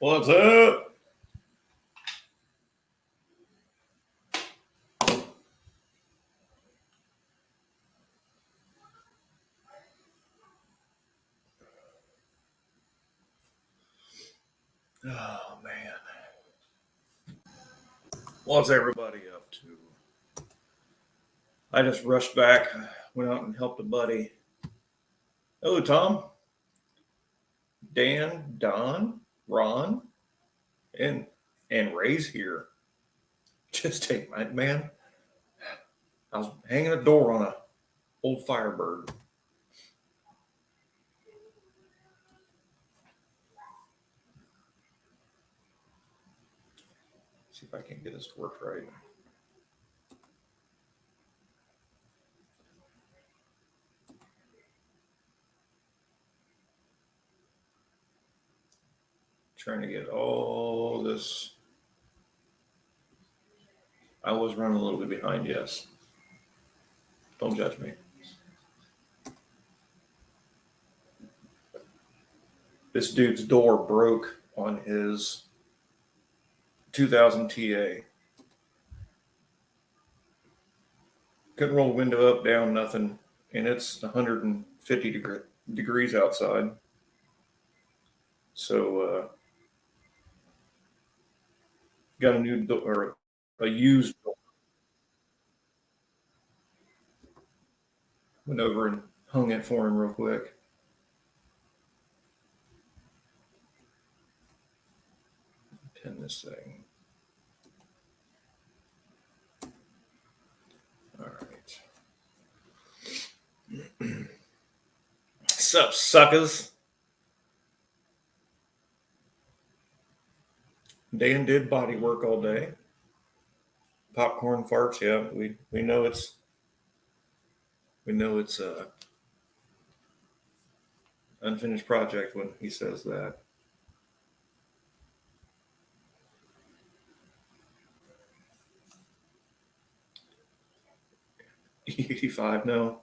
What's up? Oh, man. What's everybody up to? I just rushed back, went out and helped a buddy. Oh, Tom, Dan, Don, Ron, and Ray's here. Just take my man. I was hanging a door on a old Firebird. See if I can get this to work right. Trying to get all this. I was running a little bit behind, yes. Don't judge me. This dude's door broke on his 2000 TA. Couldn't roll the window up, down, nothing. And it's 150 degrees outside. So, got a new door, or a used door. Went over and hung it for him real quick. Pin this thing. All right. Sup, suckers? Dan did body work all day. Popcorn farts, yeah. We know it's unfinished project when he says that. 85, no.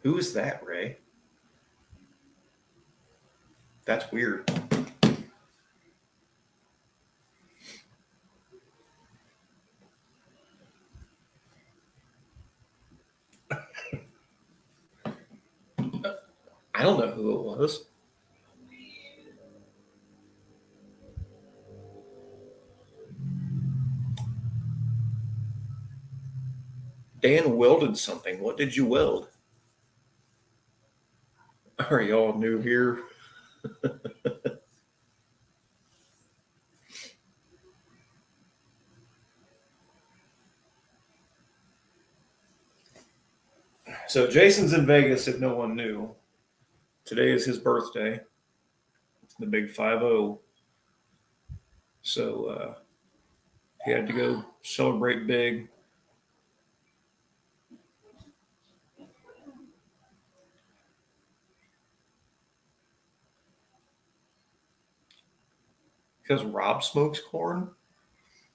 Who is that, Ray? That's weird. I don't know who it was. Dan welded something. What did you weld? Are y'all new here? So Jason's in Vegas, if no one knew. Today is his birthday, the big 5-0. So he had to go celebrate big. Because Rob smokes corn?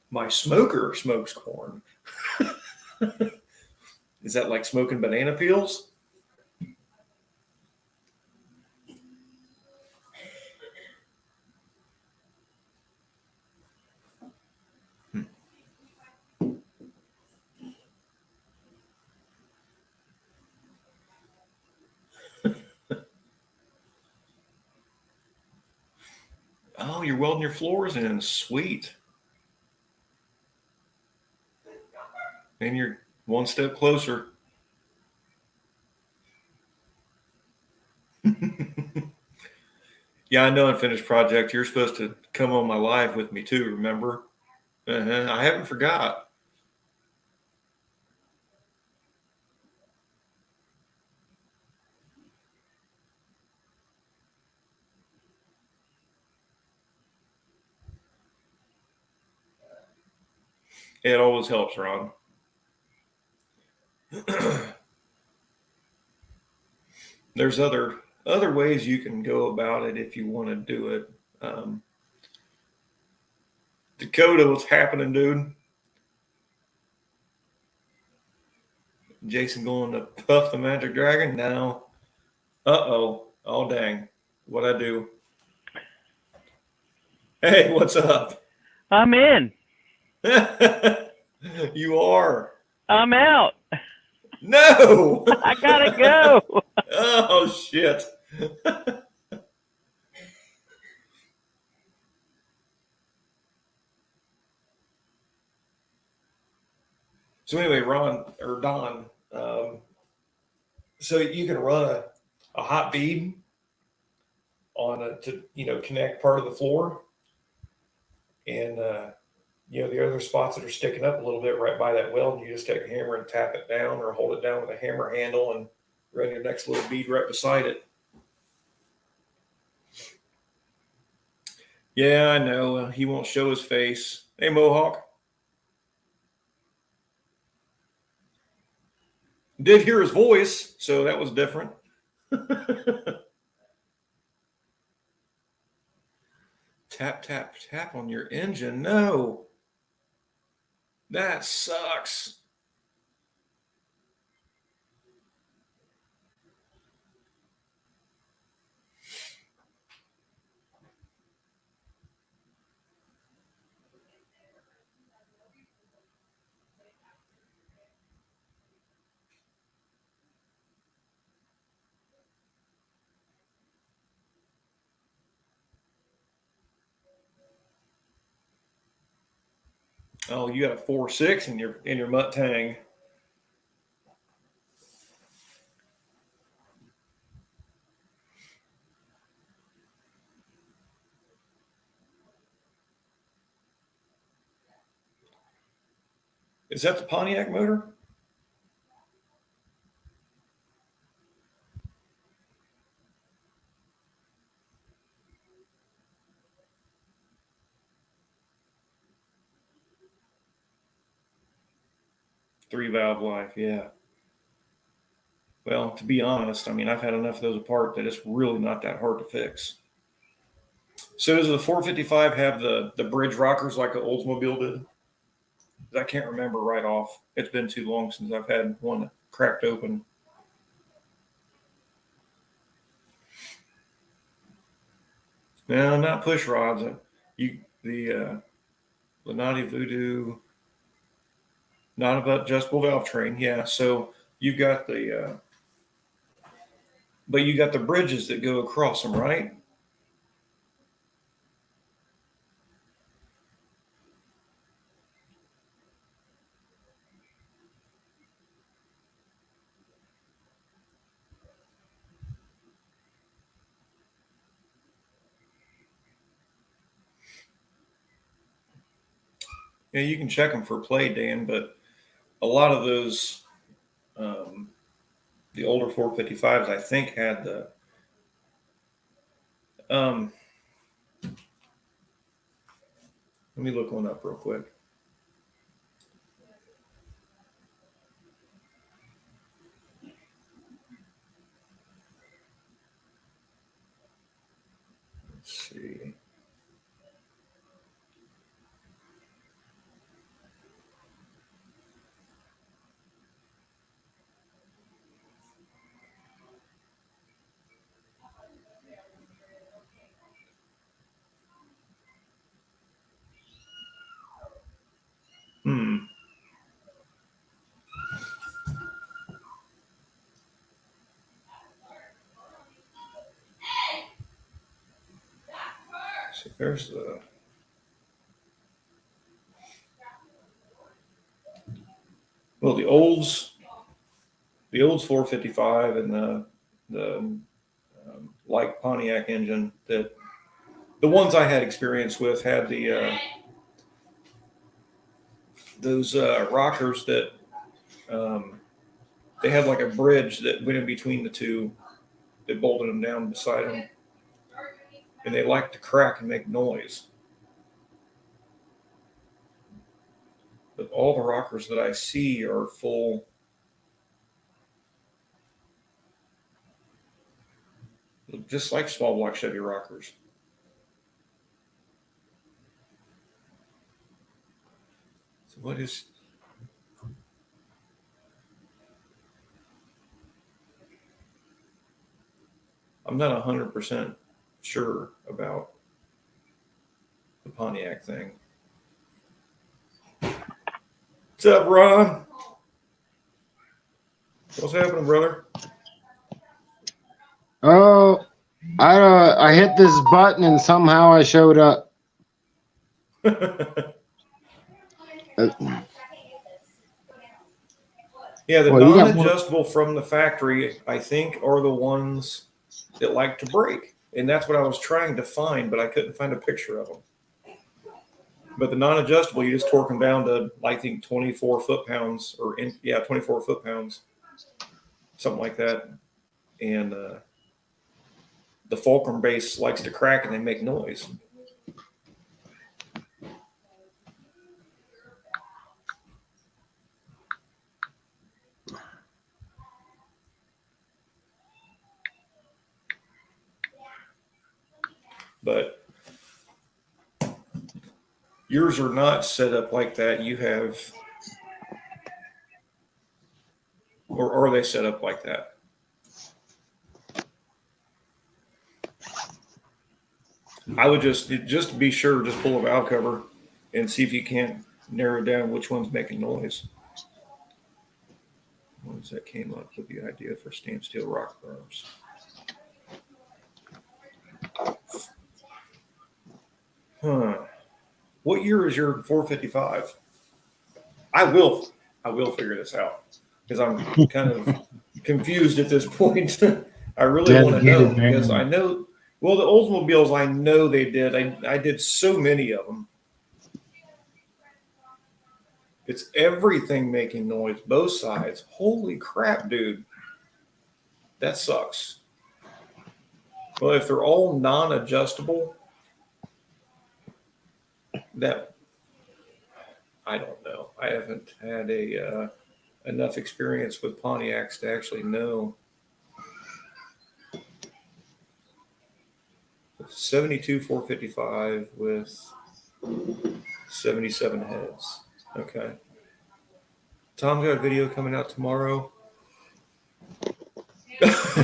My smoker smokes corn. Is that like smoking banana peels? Oh, you're welding your floors in. Sweet. And you're one step closer. Yeah, I know Unfinished Project. You're supposed to come on my live with me too, remember? I haven't forgot. It always helps, Ron. There's other ways you can go about it if you want to do it. Dakota, what's happening, dude? Jason going to puff the magic dragon? No. Uh-oh. Oh, dang. What'd I do? Hey, what's up? I'm in. You are. I'm out. No. I gotta go. Oh, shit. So anyway, Ron or Don, so you can run a hot bead on to connect part of the floor, and the other spots that are sticking up a little bit right by that weld, you just take a hammer and tap it down or hold it down with a hammer handle and run your next little bead right beside it. Yeah, I know. He won't show his face. Hey, Mohawk. Did hear his voice, so that was different. Tap, tap, tap on your engine. No. That sucks. Oh, you got a 4.6 in your Mutt-Tang. Is that the Pontiac motor? Three valve life, yeah. Well, to be honest, I mean, I've had enough of those apart that it's really not that hard to fix. So does the 455 have the bridge rockers like the Oldsmobile did? I can't remember right off. It's been too long since I've had one cracked open. No, not push rods. You the Lenati Voodoo, not about adjustable valve train. Yeah, so you got but you got the bridges that go across them, right? Yeah, you can check them for play, Dan, but a lot of those, um, the older 455s, I think had the. Um, Let me look one up real quick. Let's see. Hmm. So there's well the olds 455 and the like Pontiac engine that the ones I had experience with had the those rockers that um, they had like a bridge that went in between the two that bolted them down beside them, and they like to crack and make noise. But all the rockers that I see are full, just like small block Chevy rockers. So what is I'm not 100% sure about the Pontiac thing. What's up, Ron? What's happening, brother? Oh, I hit this button and somehow I showed up. Yeah, the Well, you got more. non-adjustable from the factory, I think, are the ones that like to break. And that's what I was trying to find, but I couldn't find a picture of them. But the non-adjustable, you just torque them down to, I think, 24 foot-pounds, 24 foot-pounds, something like that. And the fulcrum base likes to crack and they make noise. But yours are not set up like that. You have, or are they set up like that? I would just to be sure, just pull a valve cover and see if you can't narrow down which one's making noise. Ones that came up with the idea for stainless steel rocker arms. Huh. What year is your 455? I will figure this out because I'm kind of confused at this point. I really want to know because I know. Well, the Oldsmobiles, I know they did. I did so many of them. It's everything making noise, both sides. Holy crap, dude. That sucks. Well, if they're all non-adjustable, that I don't know. I haven't had enough experience with Pontiacs to actually know. 72 455 with 77 heads. Okay. Tom's got a video coming out tomorrow.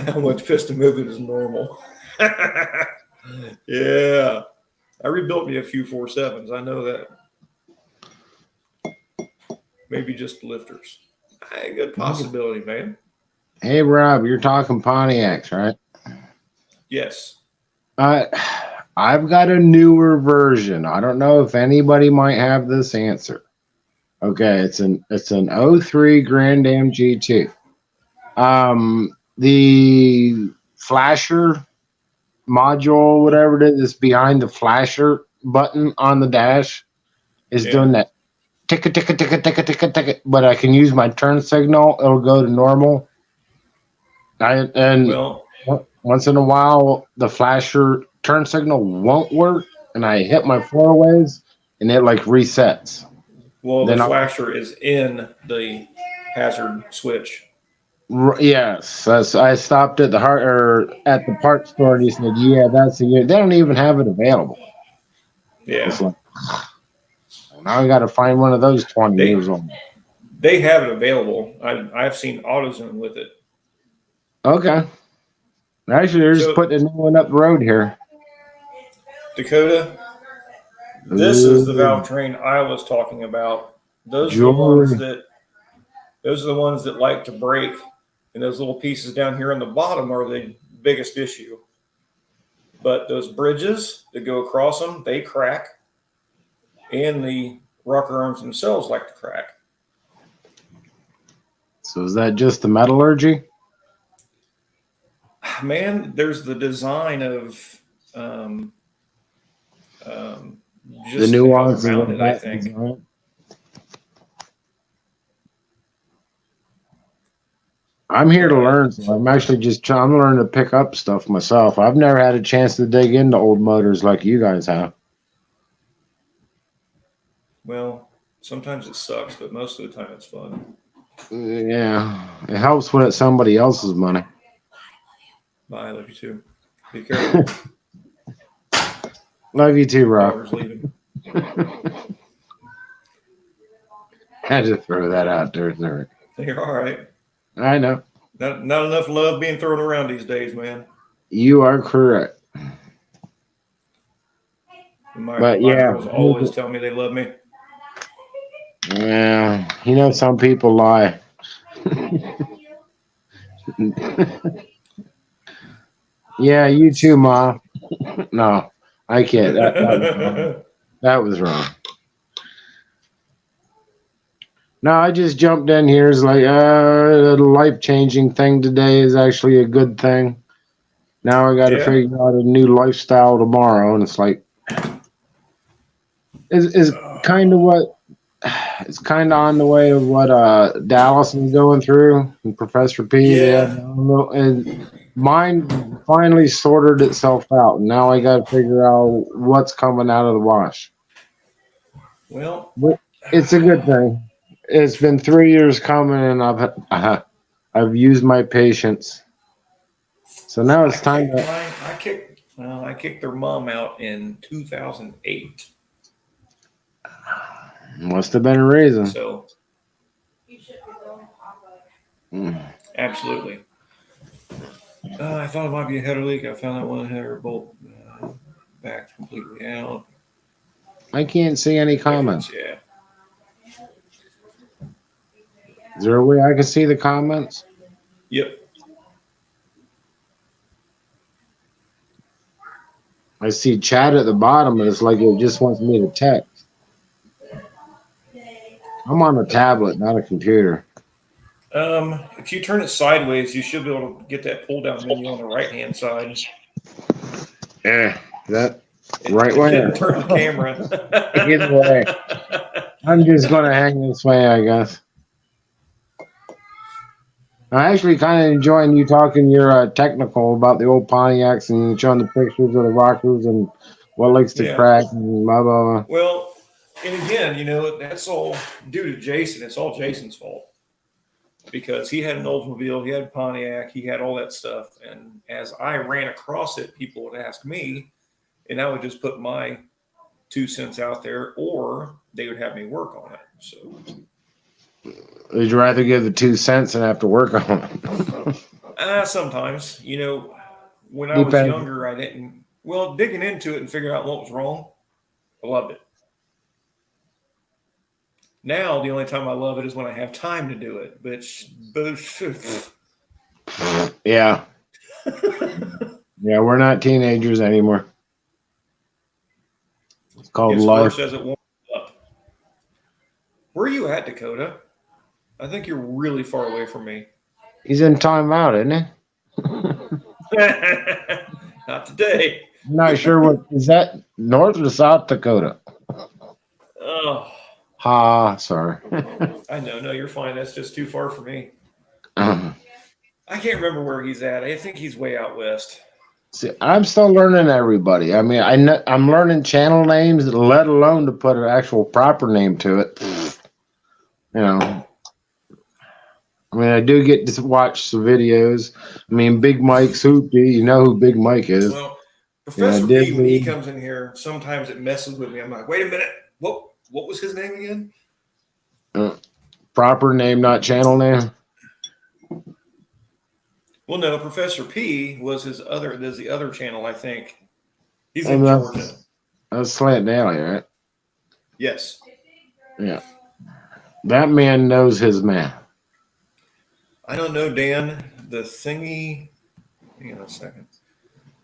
How much piston movement is normal? Yeah. I rebuilt me a few 4.7s. I know that. Maybe just lifters. Hey, good possibility, man. Hey, Rob, you're talking Pontiacs, right? Yes. I've got a newer version. I don't know if anybody might have this answer. Okay, it's an 03 Grand Am GT. The flasher module, whatever it is behind the flasher button on the dash is doing that tick tick tick tick tick tick tick. But I can use my turn signal; it'll go to normal. Once in a while, the flasher turn signal won't work, and I hit my four ways, and it like resets. Well, the flasher is in the hazard switch. Yes, I stopped at the parts store, and he said, "Yeah, that's the unit." They don't even have it available. Yeah. It's like, now I got to find one of those 20 years old. They have it available. I've seen AutoZone with it. Okay. Actually, they're just putting a new one up the road here. Dakota, this is the valve train I was talking about. Those are the ones that like to break, and those little pieces down here on the bottom are the biggest issue. But those bridges that go across them, they crack, and the rocker arms themselves like to crack. So is that just the metallurgy? Man, there's the design of just the nuances of it, I think. Design. I'm here to learn. So I'm actually I'm learning to pick up stuff myself. I've never had a chance to dig into old motors like you guys have. Well, sometimes it sucks, but most of the time it's fun. Yeah, it helps when it's somebody else's money. Bye, I love you too. Be careful. Love you too, Rob. Had to throw that out there, sir. You're all right. I know. Not enough love being thrown around these days, man. You are correct. My But yeah, girls always tell me they love me. yeah, you know, some people lie. Yeah, you too, Ma. No, I can't. That was wrong. That was wrong. No, I just jumped in here. It's like, the life changing thing today is actually a good thing. Now I got to Yeah. figure out a new lifestyle tomorrow, and it's like, is kind of what it's kind of on the way of what Dallas is going through and Professor P. They had, Yeah. and mine finally sorted itself out. And now I got to figure out what's coming out of the wash. Well, But it's a good thing. It's been 3 years coming, and I've used my patience. So now it's time to. I kicked their mom out in 2008. Must have been a reason. So Mm. absolutely. I thought it might be a header leak. I found that one header bolt backed completely out. I can't see any comments. Yeah. Is there a way I can see the comments? Yep. I see chat at the bottom, and it's like it just wants me to text. I'm on a tablet, not a computer. If you turn it sideways, you should be able to get that pull down menu on the right hand side. That right way. Didn't turn the camera. Either way. I'm just gonna hang this way, I guess. I'm actually kind of enjoying you talking your technical about the old Pontiacs and showing the pictures of the rockers and what likes to Yeah. crack and blah blah blah. Well, and again, that's all due to Jason. It's all Jason's fault because he had an Oldsmobile, he had a Pontiac, he had all that stuff. And as I ran across it, people would ask me, and I would just put my 2 cents out there, or they would have me work on it. So Would you rather give the 2 cents and have to work on it? sometimes, when I was Depends. younger, I didn't. Well, digging into it and figuring out what was wrong, I loved it. Now, the only time I love it is when I have time to do it. But Yeah. Yeah, we're not teenagers anymore. It's called it's life. worse as it warms up. Where are you at, Dakota? I think you're really far away from me. He's in timeout, isn't he? Not today. I'm not sure what is that, North or South Dakota? Oh, Sorry. I know. No, you're fine. That's just too far for me. Uh-huh. I can't remember where he's at. I think he's way out west. See, I'm still learning everybody. I mean, I'm learning channel names, let alone to put an actual proper name to it. I mean, I do get to watch the videos. I mean, Big Mike's Hoopty. You know who Big Mike is. Well, Professor P, when Disney. he comes in here, sometimes it messes with me. I'm like, wait a minute. What was his name again? Proper name, not channel name. Well, no, Professor P was there's the other channel, I think. He's in Georgia. That's Slant Daily, right? Yes. Yeah. That man knows his man. I don't know, Dan. The thingy, hang on a second.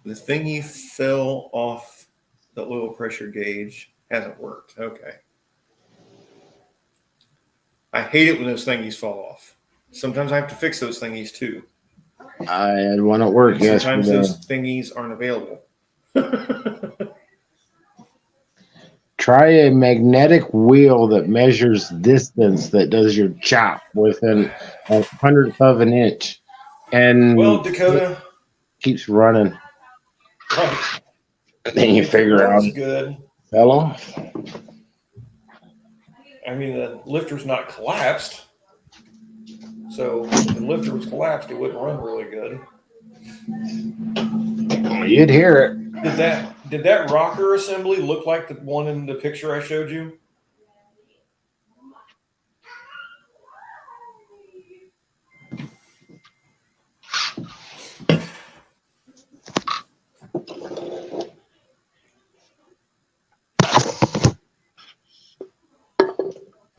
The thingy fell off the oil pressure gauge. Hasn't worked. Okay. I hate it when those thingies fall off. Sometimes I have to fix those thingies too. I had one at work Sometimes yesterday. those thingies aren't available. Try a magnetic wheel that measures distance that does your chop within a hundredth of an inch, and Well, Dakota keeps running. right. Then you figure out That's good. fell off. I mean, the lifter's not collapsed. So if the lifter was collapsed, it wouldn't run really good. You'd hear it. Did that rocker assembly look like the one in the picture I showed you?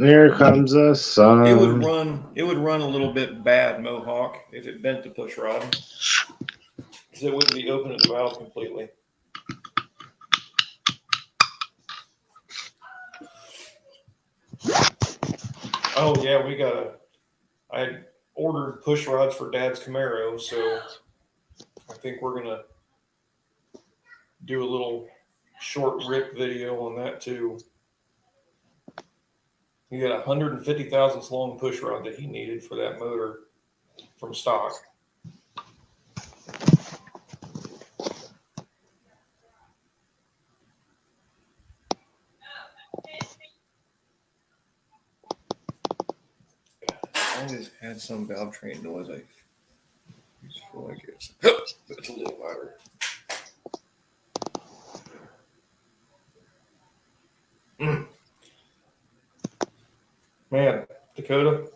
Here comes the sun. It would run a little bit bad Mohawk if it bent the push rod, because it wouldn't be open at the valve completely. Oh yeah, I ordered push rods for Dad's Camaro, so I think we're gonna do a little short rip video on that too. He got 150 thousandths long push rod that he needed for that motor from stock. I just had some valve train noise. I just feel like it's a little louder. Man, Dakota.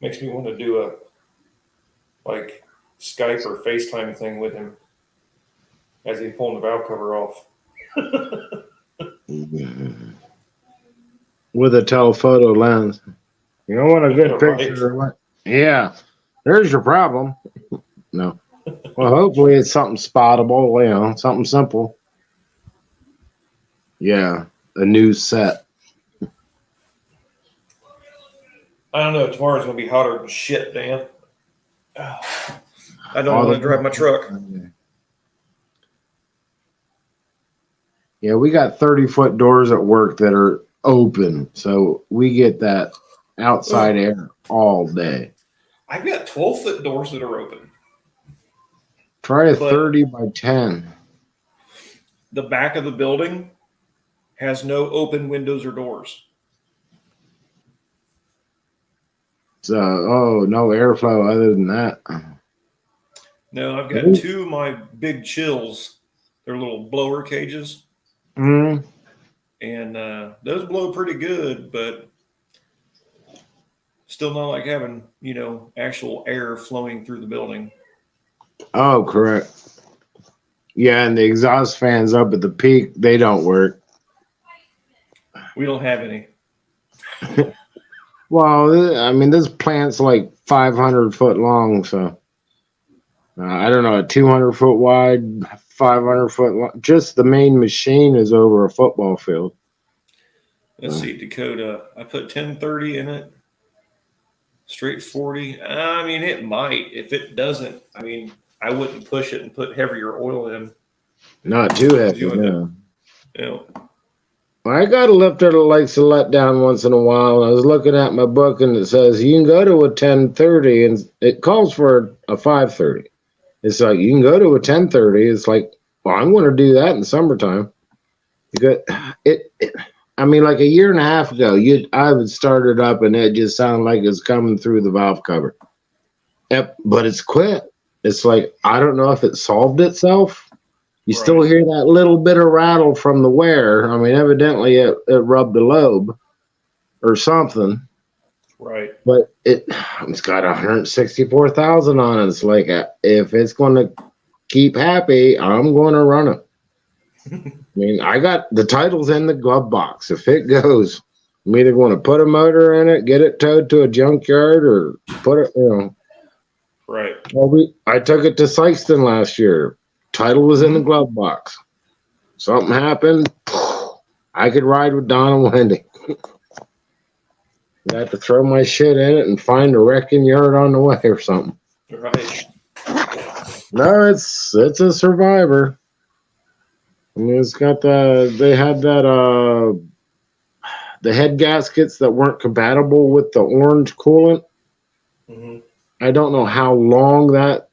Makes me want to do a Skype or FaceTime thing with him as he's pulling the valve cover off. With a telephoto lens. You don't want a good Yeah, right. picture. Right. Yeah. There's your problem. No. Well, hopefully it's something spottable, something simple. Yeah. A new set. I don't know. Tomorrow's going to be hotter than shit, Dan. I don't want to drive my truck. Yeah, we got 30-foot doors at work that are open. So we get that outside air all day. I've got 12-foot doors that are open. Try a But- 30 by 10. The back of the building has no open windows or doors. So, no airflow other than that. No, I've got two of my big chills. They're little blower cages, Mm. and those blow pretty good, but still not like having, actual air flowing through the building. Oh, correct. Yeah, and the exhaust fans up at the peak, they don't work. We don't have any. Well, I mean, this plant's like 500 foot long, so I don't know, a 200 foot wide, 500 foot long. Just the main machine is over a football field. Let's see, Dakota. I put 1030 in it. Straight 40. I mean, it might. If it doesn't, I wouldn't push it and put heavier oil in. Not too heavy, You no. know, I got a lifter that likes to let down once in a while. I was looking at my book and it says you can go to a 1030 and it calls for a 530. It's like you can go to a 1030. It's like, well, I'm going to do that in summertime. Because like a year and a half ago, I would start it up and it just sounded like it's coming through the valve cover. Yep, but it's quit. It's like, I don't know if it solved itself. You Right. still hear that little bit of rattle from the wear. I mean, evidently it rubbed a lobe or something, right. but it's got 164,000 on it. It's like, if it's going to keep happy, I'm going to run it. I mean, I got the titles in the glove box. If it goes, I'm either going to put a motor in it, get it towed to a junkyard, or put it, Right. Well, I took it to Sykeston last year. Title was in the glove box. Something happened. I could ride with Don and Wendy. I had to throw my shit in it and find a wrecking yard on the way or something. Right. No, it's a survivor. I mean, it's got they had that the head gaskets that weren't compatible with the orange coolant. Mm-hmm. I don't know how long that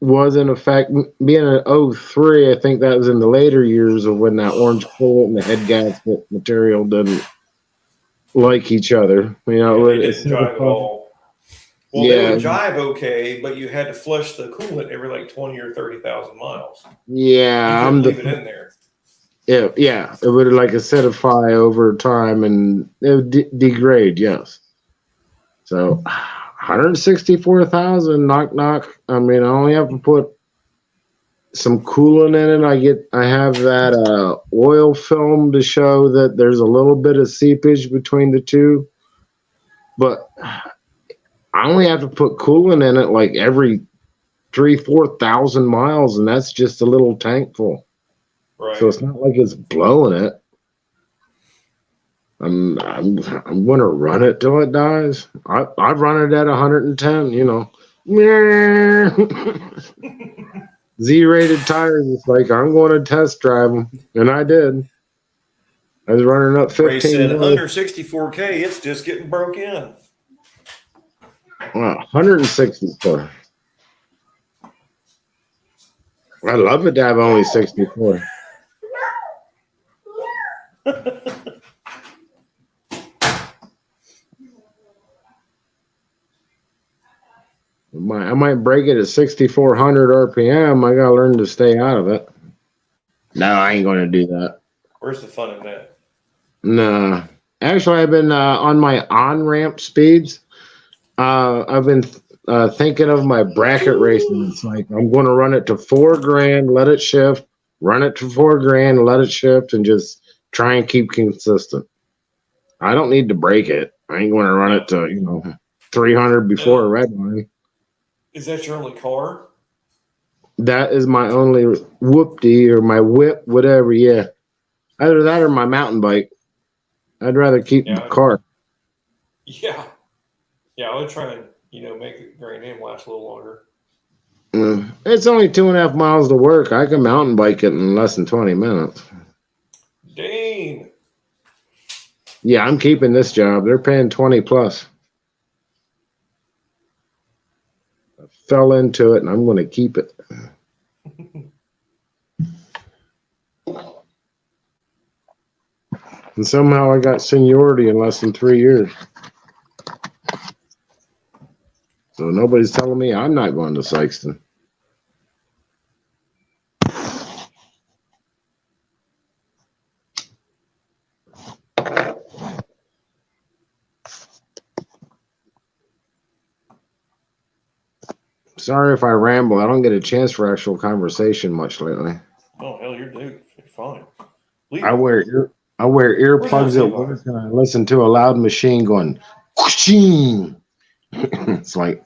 was in effect. Being an 03, I think that was in the later years of when that orange coolant and the head gasket material didn't like each other. It didn't jive at all. Well, Yeah. they would jive okay, but you had to flush the coolant every like 20 or 30,000 miles. Yeah, You couldn't leave it in there. Yeah, it would like acidify over time and it would degrade. Yes. So 164,000. Knock knock. I mean, I only have to put some coolant in it. I have that oil film to show that there's a little bit of seepage between the two, but I only have to put coolant in it like every 3,000-4,000 miles, and that's just a little tank full. Right. So it's not like it's blowing it. I'm gonna run it till it dies. I've run it at 110. You know, Z-rated tires. It's like I'm going to test drive them, and I did. I was running up 15. Ray said under 64K, it's just getting broke in. 164. I love it to have only 64. I might break it at 6,400 RPM. I gotta learn to stay out of it. No, I ain't gonna do that. Where's the fun in that? No, actually, I've been on my on-ramp speeds. I've been thinking of my bracket racing. It's like I'm going to run it to $4,000, let it shift, run it to $4,000, let it shift, and just try and keep consistent. I don't need to break it. I ain't going to run it to 300 before a red line. Is that your only car? That is my only whoopty or my whip, whatever. Yeah, either that or my mountain bike. I'd rather keep the car. Yeah. Yeah, I would try and, make the Grand Am last a little longer. It's only 2.5 miles to work. I can mountain bike it in less than 20 minutes. Dang. Yeah, I'm keeping this job. They're paying 20 plus. I fell into it and I'm going to keep it. And somehow I got seniority in less than 3 years. So nobody's telling me I'm not going to Sikeston. Sorry if I ramble. I don't get a chance for actual conversation much lately. Oh, hell, you're fine. I wear earplugs at work and I listen to a loud machine going, whooshing. It's like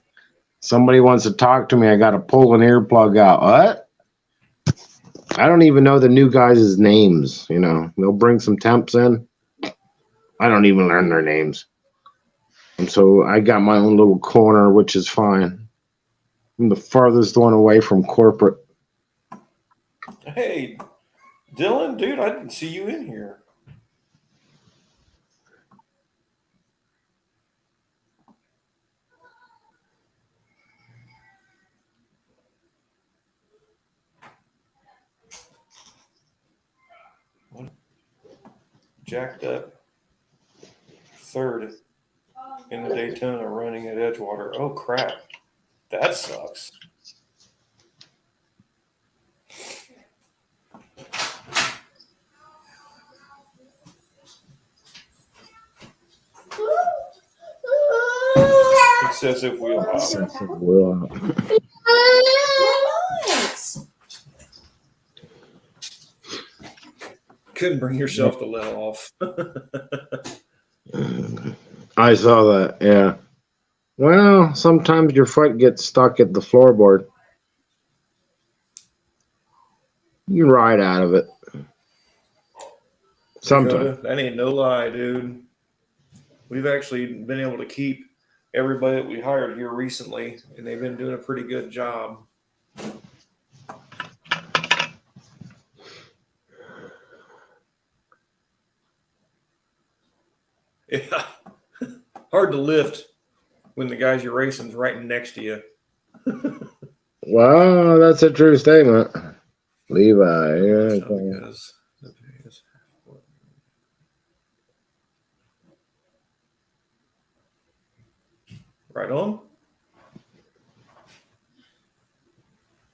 somebody wants to talk to me. I got to pull an earplug out. What? I don't even know the new guys' names. They'll bring some temps in. I don't even learn their names. And so I got my own little corner, which is fine. I'm the farthest one away from corporate. Hey, Dylan, dude, I didn't see you in here. Jacked up third in the Daytona running at Edgewater. Oh, crap. That sucks. Excessive wheel hop. Couldn't bring yourself to let off. I saw that, yeah. Well, sometimes your foot gets stuck at the floorboard. You ride out of it. Sometimes. That ain't no lie, dude. We've actually been able to keep everybody that we hired here recently, and they've been doing a pretty good job. Yeah. Hard to lift when the guys you're racing's right next to you. Well, that's a true statement. Levi. Yeah. Right on.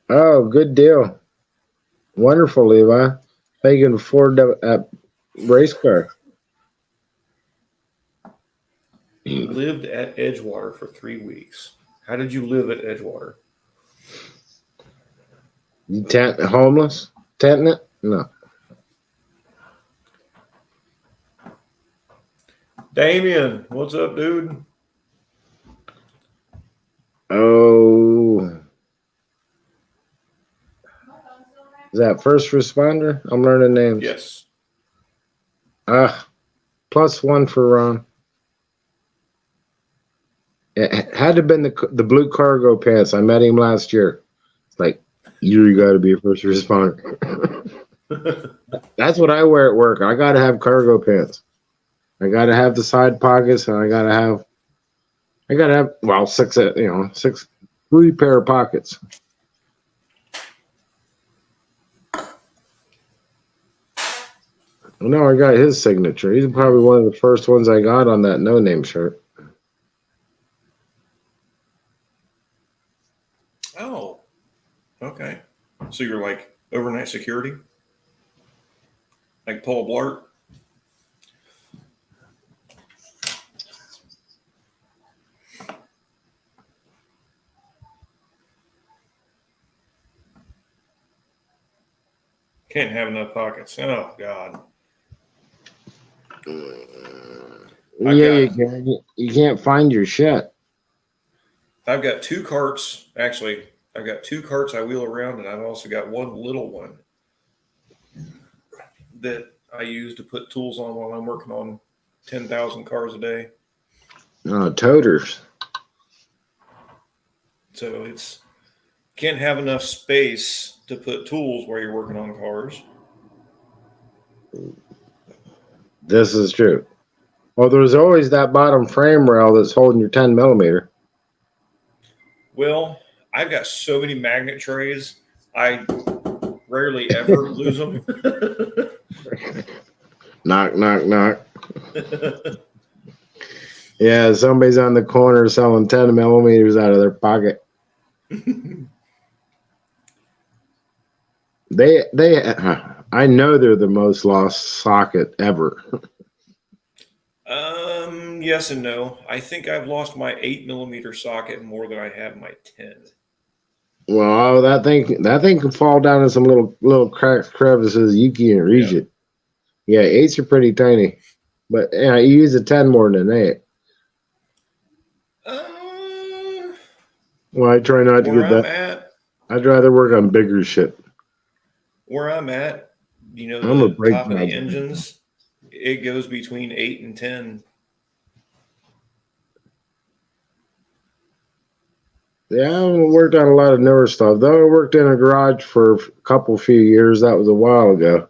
Oh, good deal. Wonderful, Levi. How you can afford a race car? You lived at Edgewater for 3 weeks. How did you live at Edgewater? You homeless? Tenting it? No. Damien, what's up, dude? Oh. Is that first responder? I'm learning names. Yes. +1 for Ron. It had to have been the blue cargo pants. I met him last year. It's like, you got to be a first responder. That's what I wear at work. I got to have cargo pants. I got to have the side pockets, and I got to have, well, 3 pair of pockets. No, I got his signature. He's probably one of the first ones I got on that no name shirt. Oh, okay. So you're like overnight security? Like Paul Blart? Can't have enough pockets. Oh, God. You can't find your shit. I've got 2 carts. Actually, I've got 2 carts I wheel around, and I've also got one little one that I use to put tools on while I'm working on 10,000 cars a day. Toters. So it's can't have enough space to put tools while you're working on cars. This is true. Well, there's always that bottom frame rail that's holding your 10 millimeter. Well, I've got so many magnet trays, I rarely ever lose them. Knock, knock, knock. Yeah, somebody's on the corner selling 10 millimeters out of their pocket. I know they're the most lost socket ever. Yes and no. I think I've lost my 8 millimeter socket more than I have my 10. Well, that thing can fall down in some little cracks, crevices. You can't reach it. Yeah, 8s are pretty tiny, but yeah, you use a 10 more than an 8. Well, I try not to get that. I'd rather work on bigger shit. Where I'm at, the top of the engines, it goes between 8 and 10. Yeah, I haven't worked on a lot of newer stuff. Though I worked in a garage for a few years. That was a while ago.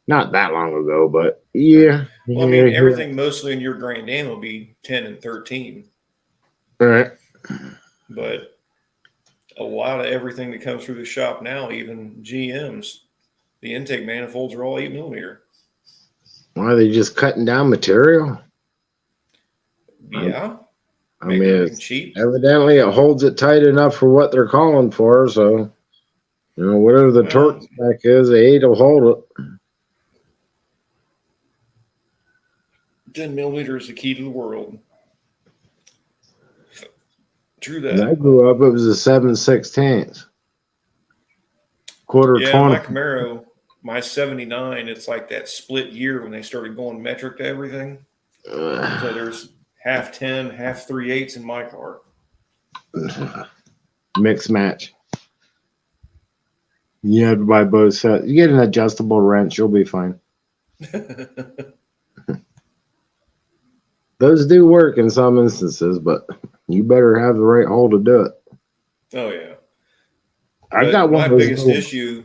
Not that long ago, but yeah. Well, I mean, everything mostly in your Grand Am will be 10 and 13. All right. But a lot of everything that comes through the shop now, even GMs, the intake manifolds are all 8 millimeter. Why are they just cutting down material? Yeah. I mean, it's cheap. Evidently, it holds it tight enough for what they're calling for. So, whatever the torque spec is, the 8 will hold it. 10 millimeter is the key to the world. True that. When I grew up, it was a 7/16. Quarter 20. My Camaro, my 79, it's like that split year when they started going metric to everything. So there's half 10, half 3/8 in my car. Mix match. You have to buy both sets. You get an adjustable wrench, you'll be fine. Those do work in some instances, but you better have the right hole to do it. Oh, yeah. I got one. My biggest issue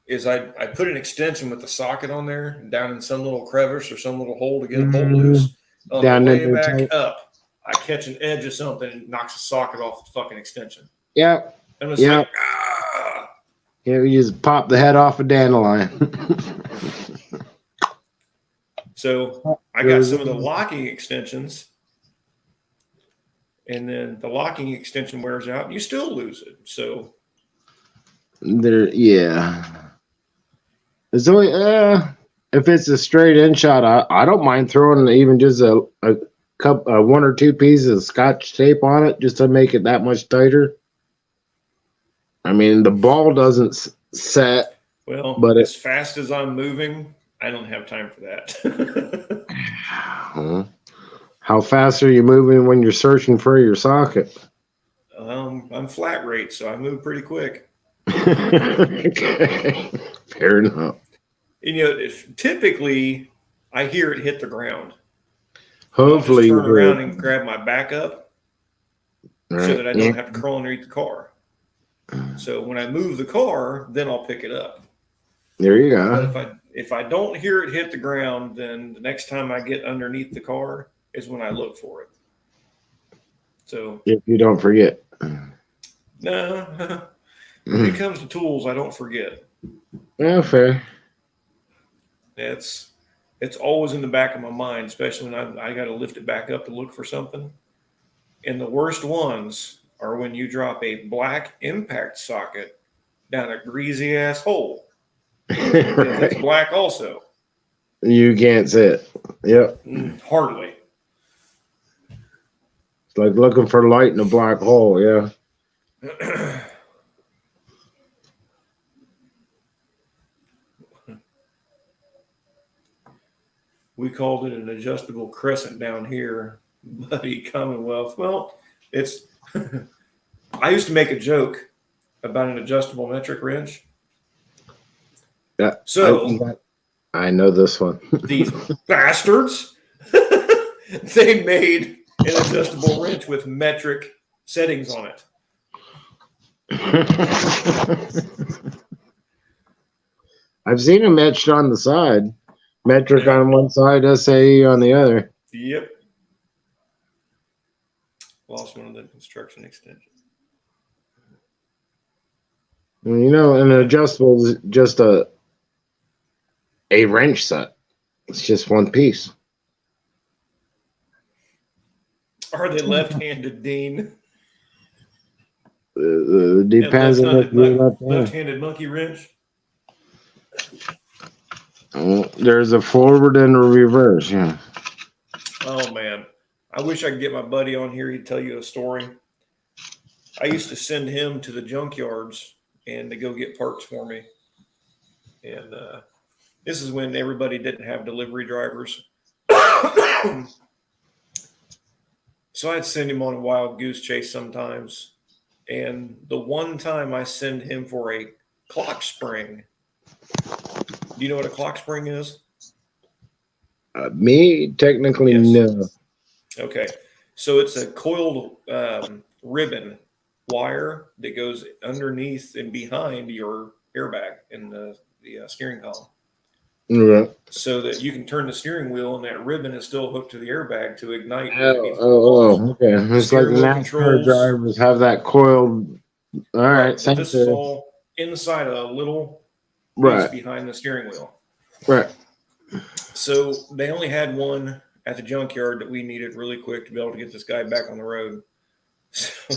is I put an extension with the socket on there down in some little crevice or some little hole to get a bolt loose. On Down the way back up, I catch an edge of something and it knocks the socket off the fucking extension. Yeah. And it's like, ah! Yeah, you just pop the head off a dandelion. So I got some of the locking extensions, and then the locking extension wears out and you still lose it. So It's only if it's a straight in shot, I don't mind throwing even just a one or two pieces of Scotch tape on it just to make it that much tighter. I mean, the ball doesn't set. Well, but as fast as I'm moving, I don't have time for that. How fast are you moving when you're searching for your socket? I'm flat rate, so I move pretty quick. Okay. Fair enough. And, typically I hear it hit the ground. Hopefully, I'll just turn around and grab my backup right. so that I don't have to crawl underneath the car. So when I move the car, then I'll pick it up. There you go. But if I don't hear it hit the ground, then the next time I get underneath the car is when I look for it. So if you don't forget. No, when it comes to tools, I don't forget. Yeah, fair. It's always in the back of my mind, especially when I got to lift it back up to look for something. And the worst ones are when you drop a black impact socket down a greasy ass hole. It's black also. You can't see it. Yep. Hardly. It's like looking for light in a black hole. Yeah. We called it an adjustable crescent down here, buddy, Commonwealth. Well, it's I used to make a joke about an adjustable metric wrench. Yeah. So I know this one. These bastards, they made an adjustable wrench with metric settings on it. I've seen them etched on the side. Metric on one side, SAE on the other. Yep. Lost one of the construction extensions. You know, an adjustable is just a wrench set. It's just one piece. Are they left-handed, Dean? Depends on what you're left-handed monkey wrench. There's a forward and a reverse. Yeah. Oh man, I wish I could get my buddy on here. He'd tell you a story. I used to send him to the junkyards and to go get parts for me. And this is when everybody didn't have delivery drivers. So I'd send him on a wild goose chase sometimes. And the one time I send him for a clock spring. Do you know what a clock spring is? Me, technically, Yes. no. Okay. So it's a coiled ribbon wire that goes underneath and behind your airbag in the steering column. Right. So that you can turn the steering wheel and that ribbon is still hooked to the airbag to ignite. Okay. It's like Steering wheel NASCAR controls. drivers have that coiled. All right. But this is all inside a little piece behind the steering wheel. Right. So they only had one at the junkyard that we needed really quick to be able to get this guy back on the road. So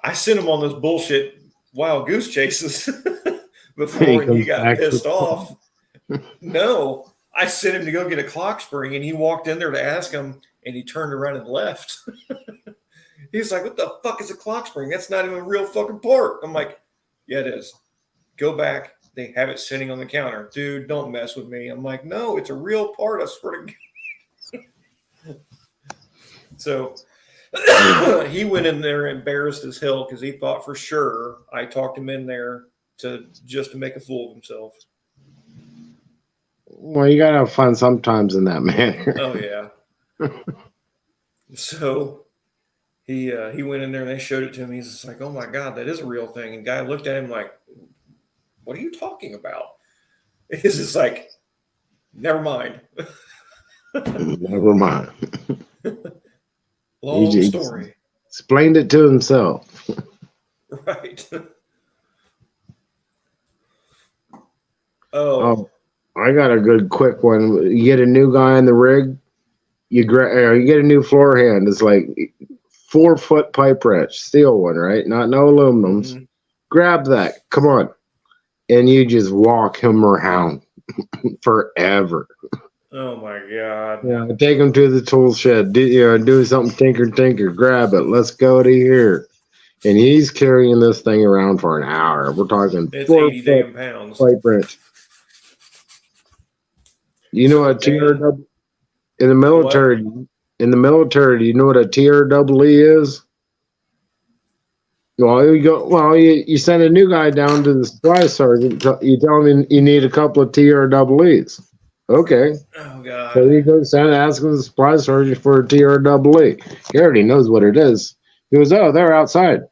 I sent him on those bullshit wild goose chases before he got pissed off. No, I sent him to go get a clock spring, and he walked in there to ask him, and he turned around and left. He's like, "What the fuck is a clock spring? That's not even a real fucking part." I'm like, "Yeah, it is. Go back. They have it sitting on the counter." "Dude, don't mess with me." I'm like, "No, it's a real part. I swear to God." So he went in there embarrassed as hell because he thought for sure I talked him in there to make a fool of himself. Well, you gotta have fun sometimes in that manner. Oh yeah. So he went in there and they showed it to him. He's just like, "Oh my God, that is a real thing." And guy looked at him like, "What are you talking about?" He's just like, "Never mind." Never mind. Long story. Explained it to himself. Right. Oh, I got a good quick one. You get a new guy in the rig, you get a new floor hand. It's like 4-foot pipe wrench, steel one, right? No aluminums. mm-hmm. Grab that. Come on. And you just walk him around forever. Oh my God. Yeah, take him to the tool shed. Do something, tinker, grab it. Let's go to here. And he's carrying this thing around for an hour. We're talking It's 80 4 foot damn pounds. pipe wrench. You know So what the band, TRW in the military? In the military, do you know what a TREE is? You send a new guy down to the supply sergeant. You tell him you need a couple of TREEs. Okay. oh So God. he goes down and asks the supply sergeant for a TREE. He already knows what it is. He goes, oh, they're outside.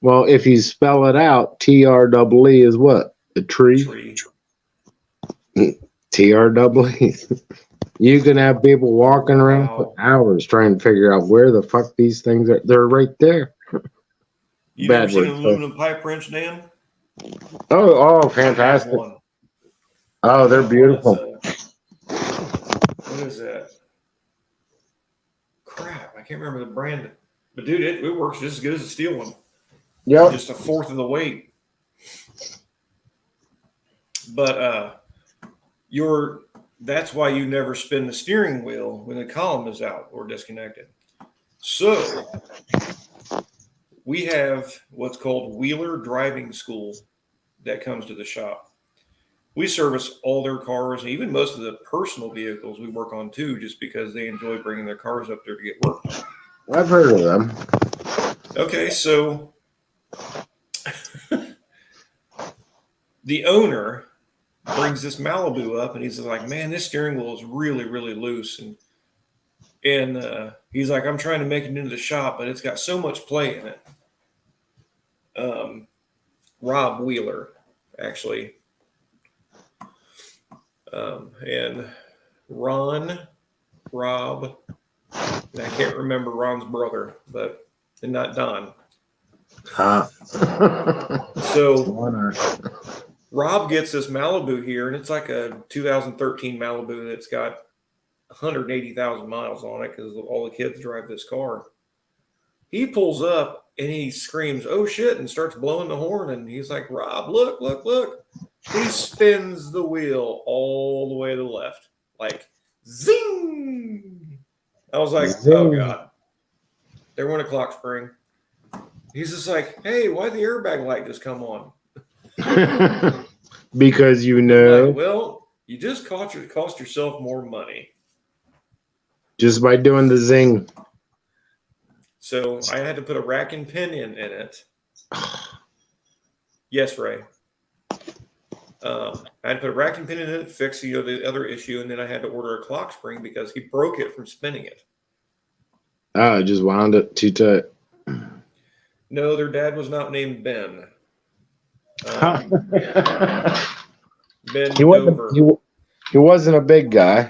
Well, if you spell it out, TREE is what? A tree? Tree. TREE. You can have people walking around for Wow. hours trying to figure out where the fuck these things are. They're right there. You Bad never seen word, an so- aluminum pipe wrench, Dan? Oh, I have fantastic. one. Oh, they're That one is, beautiful. what is that? Crap, I can't remember the brand. But dude, it works just as good as a steel one. Yep. Just a fourth of the weight. But that's why you never spin the steering wheel when the column is out or disconnected. So we have what's called Wheeler Driving School that comes to the shop. We service all their cars, and even most of the personal vehicles we work on too, just because they enjoy bringing their cars up there to get work done. I've heard of them. Okay, so the owner brings this Malibu up, and he's like, "Man, this steering wheel is really, really loose." And he's like, "I'm trying to make it into the shop, but it's got so much play in it." Rob Wheeler, actually, and Rob, and I can't remember Ron's brother, and not Don. So Rob gets this Malibu here, and it's like a 2013 Malibu that's got 180,000 miles on it because all the kids drive this car. He pulls up and he screams, "Oh shit," and starts blowing the horn. And he's like, "Rob, look, look, look." He spins the wheel all the way to the left, like zing. I was like, Zing. oh God. There went a clock spring. He's just like, "Hey, why'd the airbag light just come on?" Because you I'm know, like, well, you just cost yourself more money. just by doing the zing. So I had to put a rack and pinion in it. Yes, Ray. I had to put a rack and pinion in it, fix the other issue, and then I had to order a clock spring because he broke it from spinning it. I just wound it too tight. No, their dad was not named Ben. Ben He Dover. he wasn't a big guy.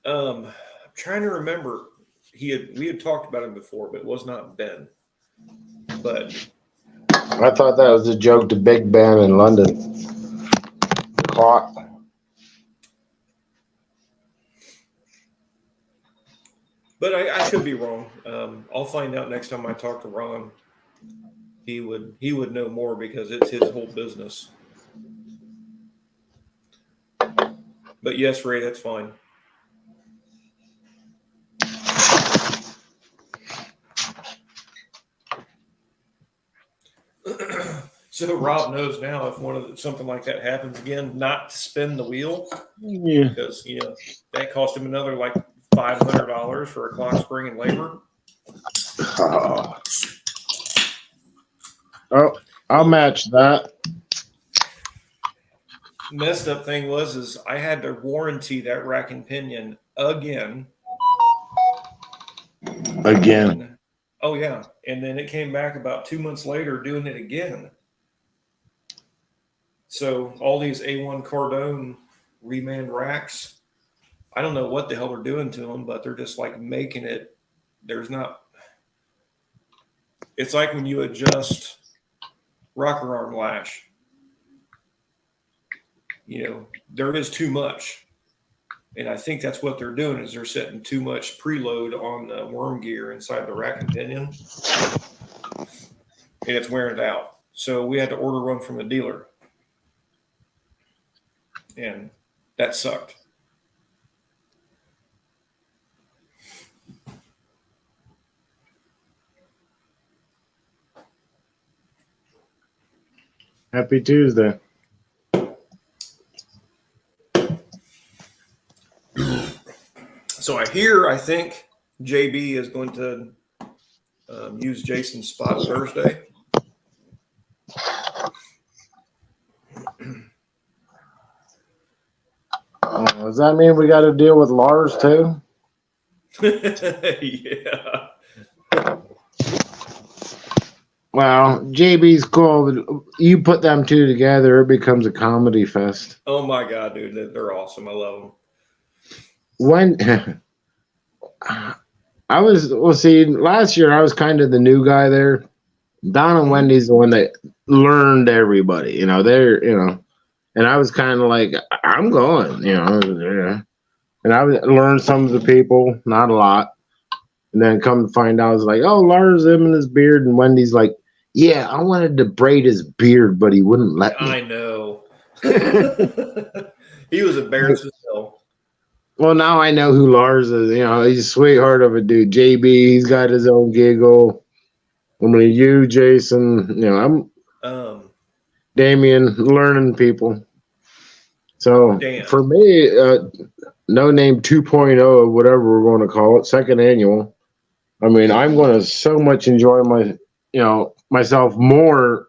I'm trying to remember. We had talked about him before, but it was not Ben. But I thought that was a joke to Big Ben in London. The clock. I could be wrong. I'll find out next time I talk to Ron. He would know more because it's his whole business. But yes, Ray, that's fine. So Rob knows now if something like that happens again, not to spin the wheel. Yeah. Because that cost him another like $500 for a clock spring and labor. Oh, I'll match that. Messed up thing is I had to warranty that rack and pinion again. Again. Oh yeah, and then it came back about 2 months later doing it again. So all these A1 Cardone remand racks, I don't know what the hell they're doing to them, but they're just like making it. It's like when you adjust rocker arm lash. There is too much. And I think that's what they're doing is they're setting too much preload on the worm gear inside the rack and pinion. And it's wearing it out. So we had to order one from a dealer. And That sucked. Happy Tuesday. So I think JB is going to use Jason's spot Thursday. Does that mean we got to deal with Lars too? Yeah. Well, JB's cool, but you put them two together, it becomes a comedy fest. Oh my God, dude, they're awesome. I love them. When see, last year I was kind of the new guy there. Don and Wendy's the one that learned everybody, and I was kind of like, I'm going, yeah. And I learned some of the people, not a lot. And then come to find out, I was like, oh, Lars, him and his beard. And Wendy's like, yeah, I wanted to braid his beard, but he wouldn't let me. I know. He was embarrassed as hell. Well, now I know who Lars is. He's a sweetheart of a dude. JB, he's got his own giggle. I'm going to you, Jason. I'm Damien, learning people. So for me, No Name 2.0, whatever we're going to call it, second annual. I mean, I'm going to so much enjoy myself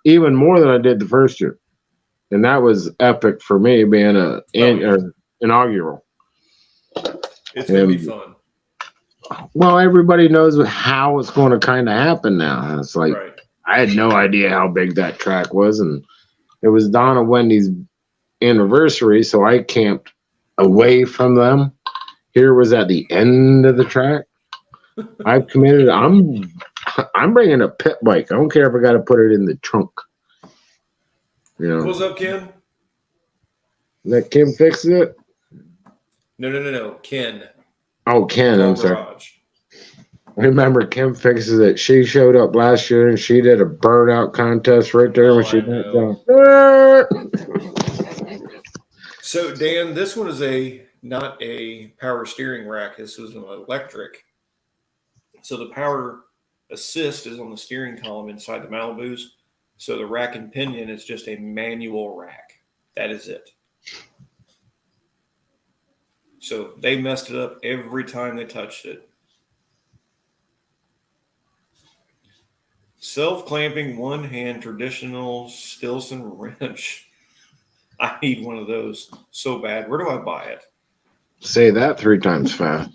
even more than I did the first year, and that was epic for me being inaugural. It's going to be fun. Well, everybody knows how it's going to kind of happen now. And it's like, right. I had no idea how big that track was, and it was Don and Wendy's anniversary, so I camped away from them. Here was at the end of the track. I've committed. I'm bringing a pit bike. I don't care if I got to put it in the trunk. What's up, Ken? Let Kim fix it. No, Ken. Oh, Ken. I'm sorry. I remember Kim fixes it. She showed up last year and she did a burnout contest right there when she went down. So, Dan, this one is not a power steering rack. This was an electric. So the power assist is on the steering column inside the Malibus. So the rack and pinion is just a manual rack. That is it. So they messed it up every time they touched it. Self-clamping one-hand traditional Stilson wrench. I need one of those so bad. Where do I buy it? Say that 3 times fast.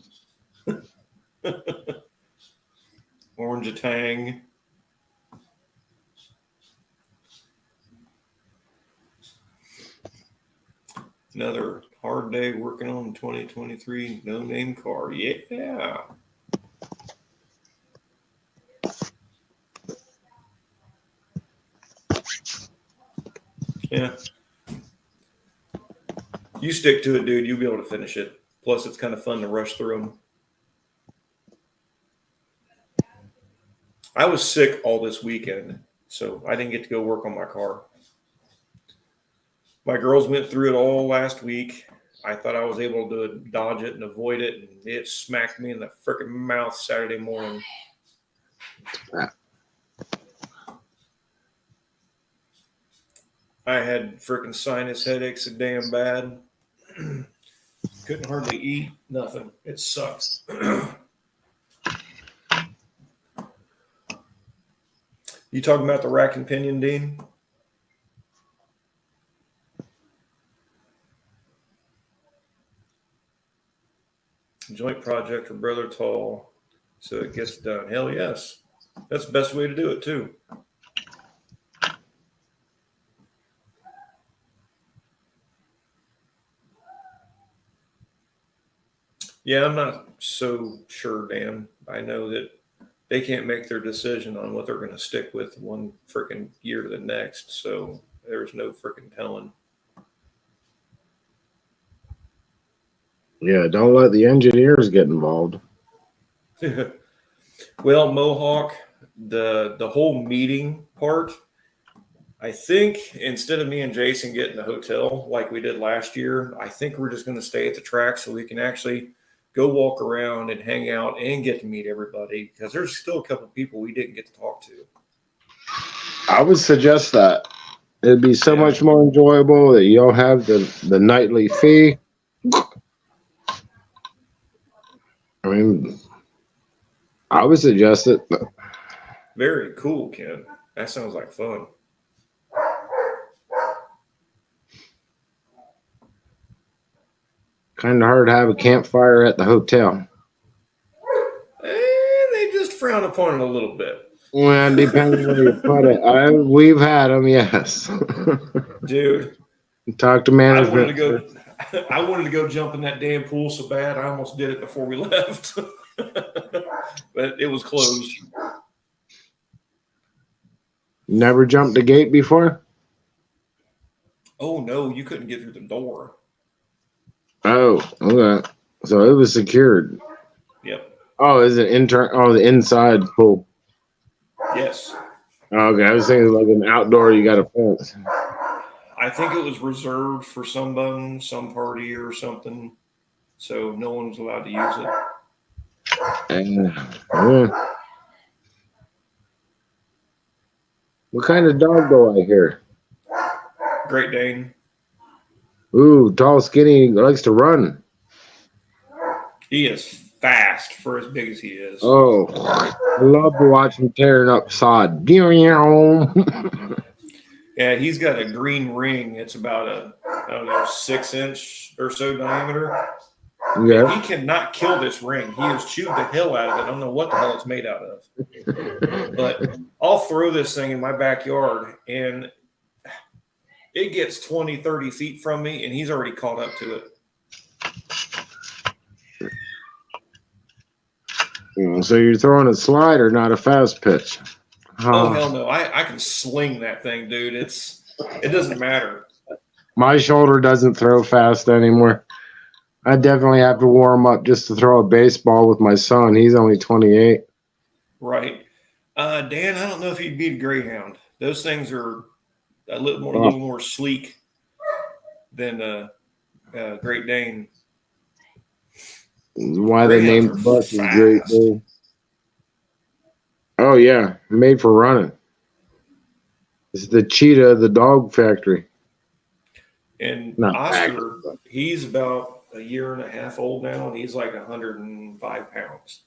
Orange-a-tang. Another hard day working on 2023 No Name car. Yeah. Yeah. You stick to it, dude. You'll be able to finish it. Plus, it's kind of fun to rush through them. I was sick all this weekend, so I didn't get to go work on my car. My girls went through it all last week. I thought I was able to dodge it and avoid it, and it smacked me in the freaking mouth Saturday morning. I had freaking sinus headaches so damn bad. Couldn't hardly eat, nothing. It sucks. You talking about the rack and pinion, Dean? Joint project for Brother Tall, so it gets done. Hell yes. That's the best way to do it, too. Yeah, I'm not so sure, Dan. I know that they can't make their decision on what they're going to stick with one freaking year to the next, so there's no freaking telling. Yeah, don't let the engineers get involved. Well, Mohawk, the whole meeting part, I think instead of me and Jason getting the hotel like we did last year, I think we're just going to stay at the track so we can actually go walk around and hang out and get to meet everybody because there's still a couple people we didn't get to talk to. I would suggest that. It'd be so Yeah. much more enjoyable that you'll have the nightly fee. I mean, I would suggest it. Very cool, Ken. That sounds like fun. Kind of hard to have a campfire at the hotel. They just frown upon it a little bit. Well, it depends where you put it. We've had them, yes. Dude, Talk to I management. wanted to go jump in that damn pool so bad. I almost did it before we left. But it was closed. Never jumped the gate before? Oh no, you couldn't get through the door. Oh, okay. So it was secured. Yep. Oh, is it the inside pool? Yes. Okay, I was thinking like an outdoor, you got a fence. I think it was reserved for some party or something. So no one was allowed to use it. And, yeah. What kind of dog do I hear? Great Dane. Ooh, tall, skinny, likes to run. He is fast for as big as he is. Oh, I love to watch him tearing up sod. Yeah, Yeah, he's got a green ring. It's about a, 6-inch or so diameter. He cannot kill this ring. He has chewed the hell out of it. I don't know what the hell it's made out of. But I'll throw this thing in my backyard, and it gets 20, 30 feet from me, and he's already caught up to it. So you're throwing a slider, not a fast pitch. Oh, hell no. I can sling that thing, dude. It doesn't matter. My shoulder doesn't throw fast anymore. I definitely have to warm up just to throw a baseball with my son. He's only 28. Right. Dan, I don't know if he'd beat a greyhound. Those things are a little more sleek than Great Dane. Why they Greyhounds named are the bus is fast. Great Dane. Oh yeah, made for running. It's the cheetah of the dog factory. And Not Oscar, factory, but- he's about a year and a half old now, and he's like 105 pounds.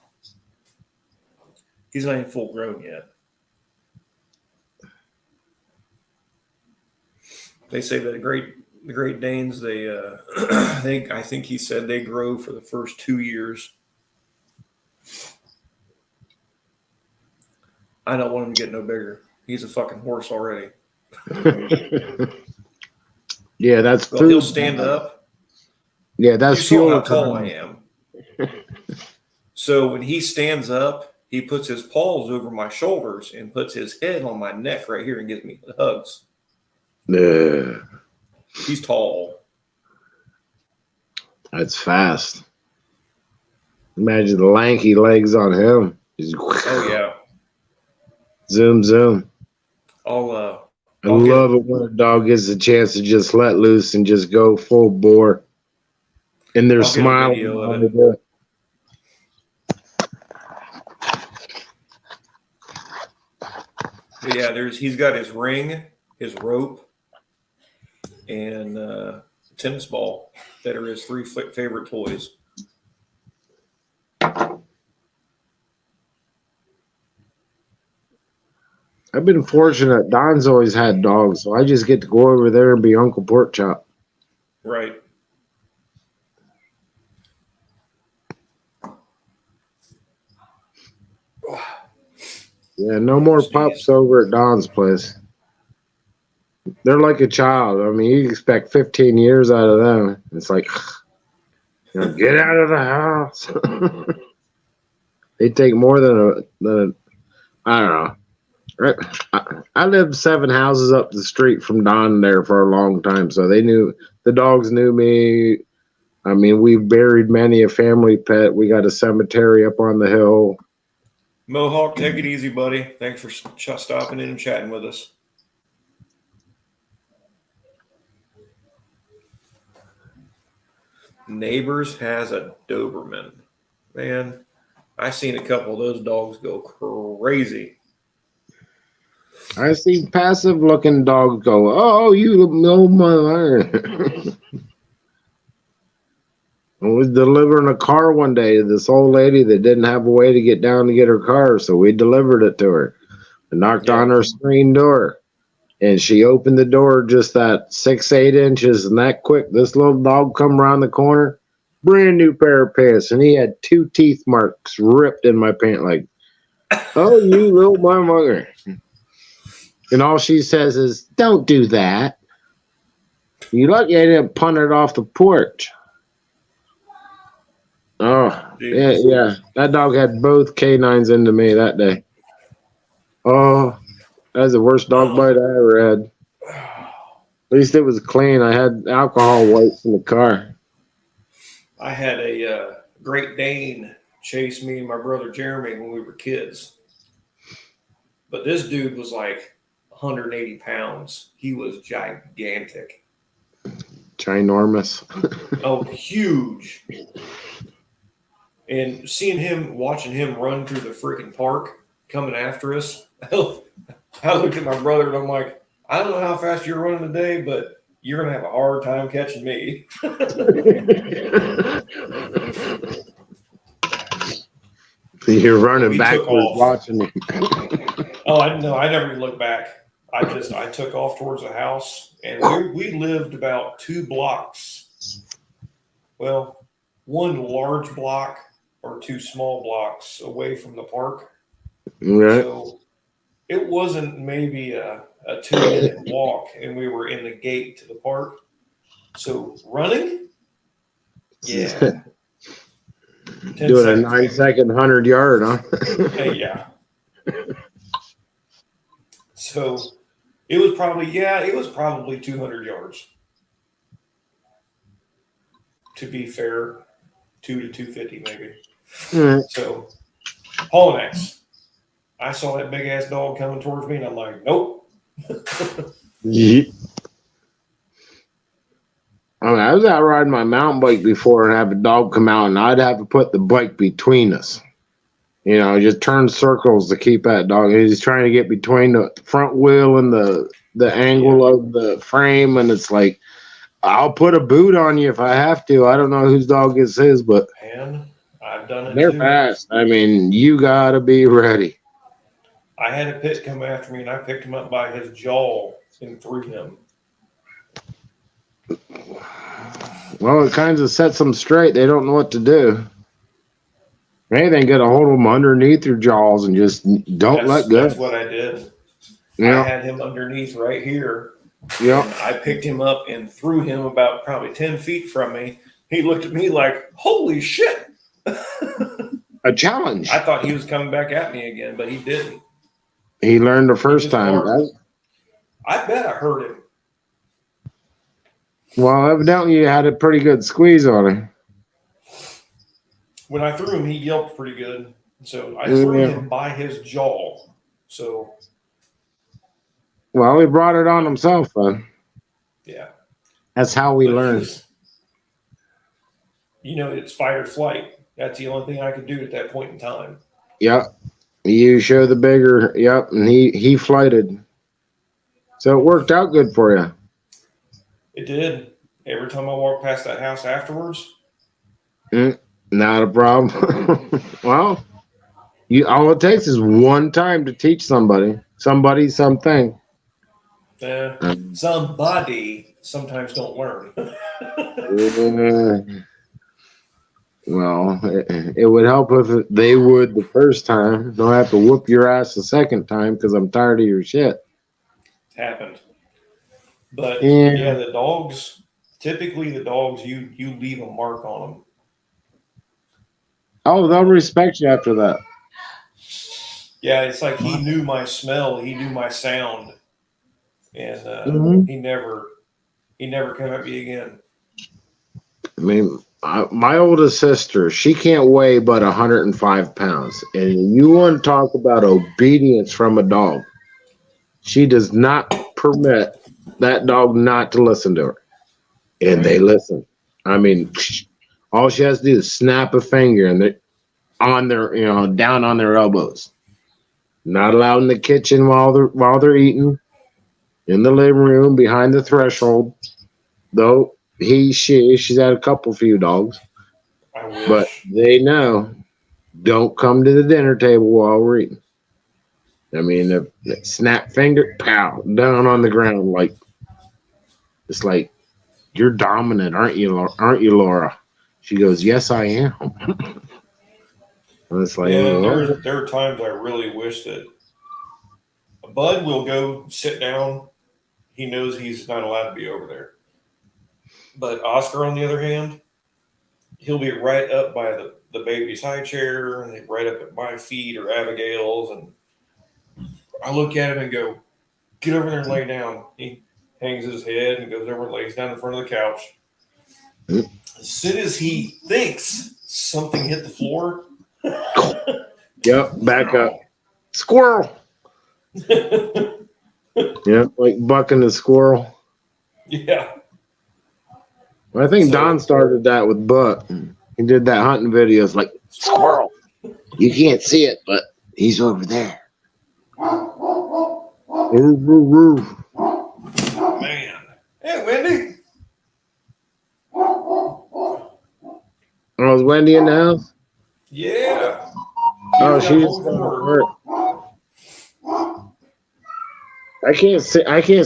He's not even full grown yet. They say that the Great Danes, they I think he said they grow for the first 2 years. I don't want him to get no bigger. He's a fucking horse already. Yeah, that's Well, he'll stand up. Yeah, You that's saw fuel. how tall I am. So when he stands up, he puts his paws over my shoulders and puts his head on my neck right here and gives me hugs. Yeah, He's tall. that's fast. Imagine the lanky legs on him. Just Oh yeah. zoom, zoom. I I'll love it when a dog gets a chance to just let loose and just go full bore. And they're I'll get a smiling. video of when it. they do it. But yeah, he's got his ring, his rope, and tennis ball that are his 3 favorite toys. I've been fortunate. Don's always had dogs, so I just get to go over there and be Uncle Pork Chop. Right. Yeah, no more Jeez. pups over at Don's place. They're like a child. I mean, you expect 15 years out of them. It's like, get out of the house. They take more than I don't know. Right? I lived 7 houses up the street from Don there for a long time, so the dogs knew me. I mean, we've buried many a family pet. We got a cemetery up on the hill. Mohawk, take it easy, buddy. Thanks for stopping in and chatting with us. Neighbors has a Doberman. Man, I seen a couple of those dogs go crazy. I see passive looking dogs go, oh, you know my. I was delivering a car one day to this old lady that didn't have a way to get down to get her car, so we delivered it to her. I knocked on her screen door, and she opened the door just that 6-8 inches, and that quick. This little dog come around the corner, brand new pair of pants, and he had 2 teeth marks ripped in my pant leg. Oh, you little my mother. And all she says is, don't do that. You lucky I didn't punt it off the porch. Oh, yeah. That dog had both canines into me that day. Oh, that was the worst dog bite I ever had. At least it was clean. I had alcohol wipes in the car. I had a Great Dane chase me and my brother Jeremy when we were kids. But this dude was like 180 pounds. He was gigantic. Ginormous. Oh, huge. And watching him run through the freaking park, coming after us, I looked at my brother and I'm like, I don't know how fast you're running today, but you're going to have a hard time catching me. You're running backwards watching him. Oh, I never even looked back. I took off towards the house, and we lived about 2 blocks. Well, 1 large block or 2 small blocks away from the park. Right. So it wasn't maybe a 2-minute walk, and we were in the gate to the park. So running, yeah. Doing a 9-second 100-yard, huh? Yeah. So it was probably 200 yards. To be fair, 2 to 250 maybe. Mm. So hauling ass. I saw that big ass dog coming towards me, and I'm like, nope. Yeet. I was out riding my mountain bike before and have a dog come out, and I'd have to put the bike between us. You know, just turn circles to keep that dog. He's trying to get between the front wheel and the angle of the frame, and it's like, I'll put a boot on you if I have to. I don't know whose dog is his, but Man, I've done it they're too. fast. I mean, you gotta be ready. I had a pit come after me, and I picked him up by his jaw and threw him. Well, it kind of sets them straight. They don't know what to do. Anything, get a hold of them underneath your jaws and just don't let go. That's what I did. Yeah. I had him underneath right here. Yeah. I picked him up and threw him about probably 10 feet from me. He looked at me like, holy shit. A challenge. I thought he was coming back at me again, but he didn't. He learned the first time. I bet I hurt him. Well, evidently you had a pretty good squeeze on him. When I threw him, he yelped pretty good. So I threw him by his jaw. So. Well, he brought it on himself, then. Yeah. That's how we learn. You know, it's fight or flight. That's the only thing I could do at that point in time. Yep. You show the bigger. Yep. And he flighted. So it worked out good for you. It did. Every time I walked past that house afterwards. Not a problem. Well, all it takes is one time to teach somebody something. Somebody sometimes don't learn. Well, it would help if they would the first time. Don't have to whoop your ass the second time because I'm tired of your shit. It happened. But Yeah. the dogs, typically the dogs, you leave a mark on them. Oh, they'll respect you after that. Yeah, it's like he knew my smell, he knew my sound, and he never came at me again. I mean, my oldest sister, she can't weigh but 105 pounds. And you want to talk about obedience from a dog. She does not permit that dog not to listen to her. And they listen. I mean, All she has to do is snap a finger, and they're on their, down on their elbows. Not allowed in the kitchen while they're eating. In the living room, behind the threshold. Though she's had a few dogs, I wish. but they know don't come to the dinner table while we're eating. I mean, the snap finger, pow, down on the ground, like it's like you're dominant, aren't you, Laura? She goes, yes, I am. And it's like, Yeah, well, there are times I really wish that Bud will go sit down. He knows he's not allowed to be over there. But Oscar, on the other hand, he'll be right up by the baby's high chair and right up at my feet or Abigail's. And I look at him and go, get over there and lay down. He hangs his head and goes over and lays down in front of the couch. As soon as he thinks something hit the floor, yep, back up. Squirrel. Yeah, like bucking a squirrel. Yeah. I think Don started that with Buck. He did that hunting videos like squirrel. You can't see it, but he's over there. Woo, woo, woo. Man. Hey, Wendy. Oh, is Wendy in the house? Yeah. Oh, got she's home from gonna work. I can't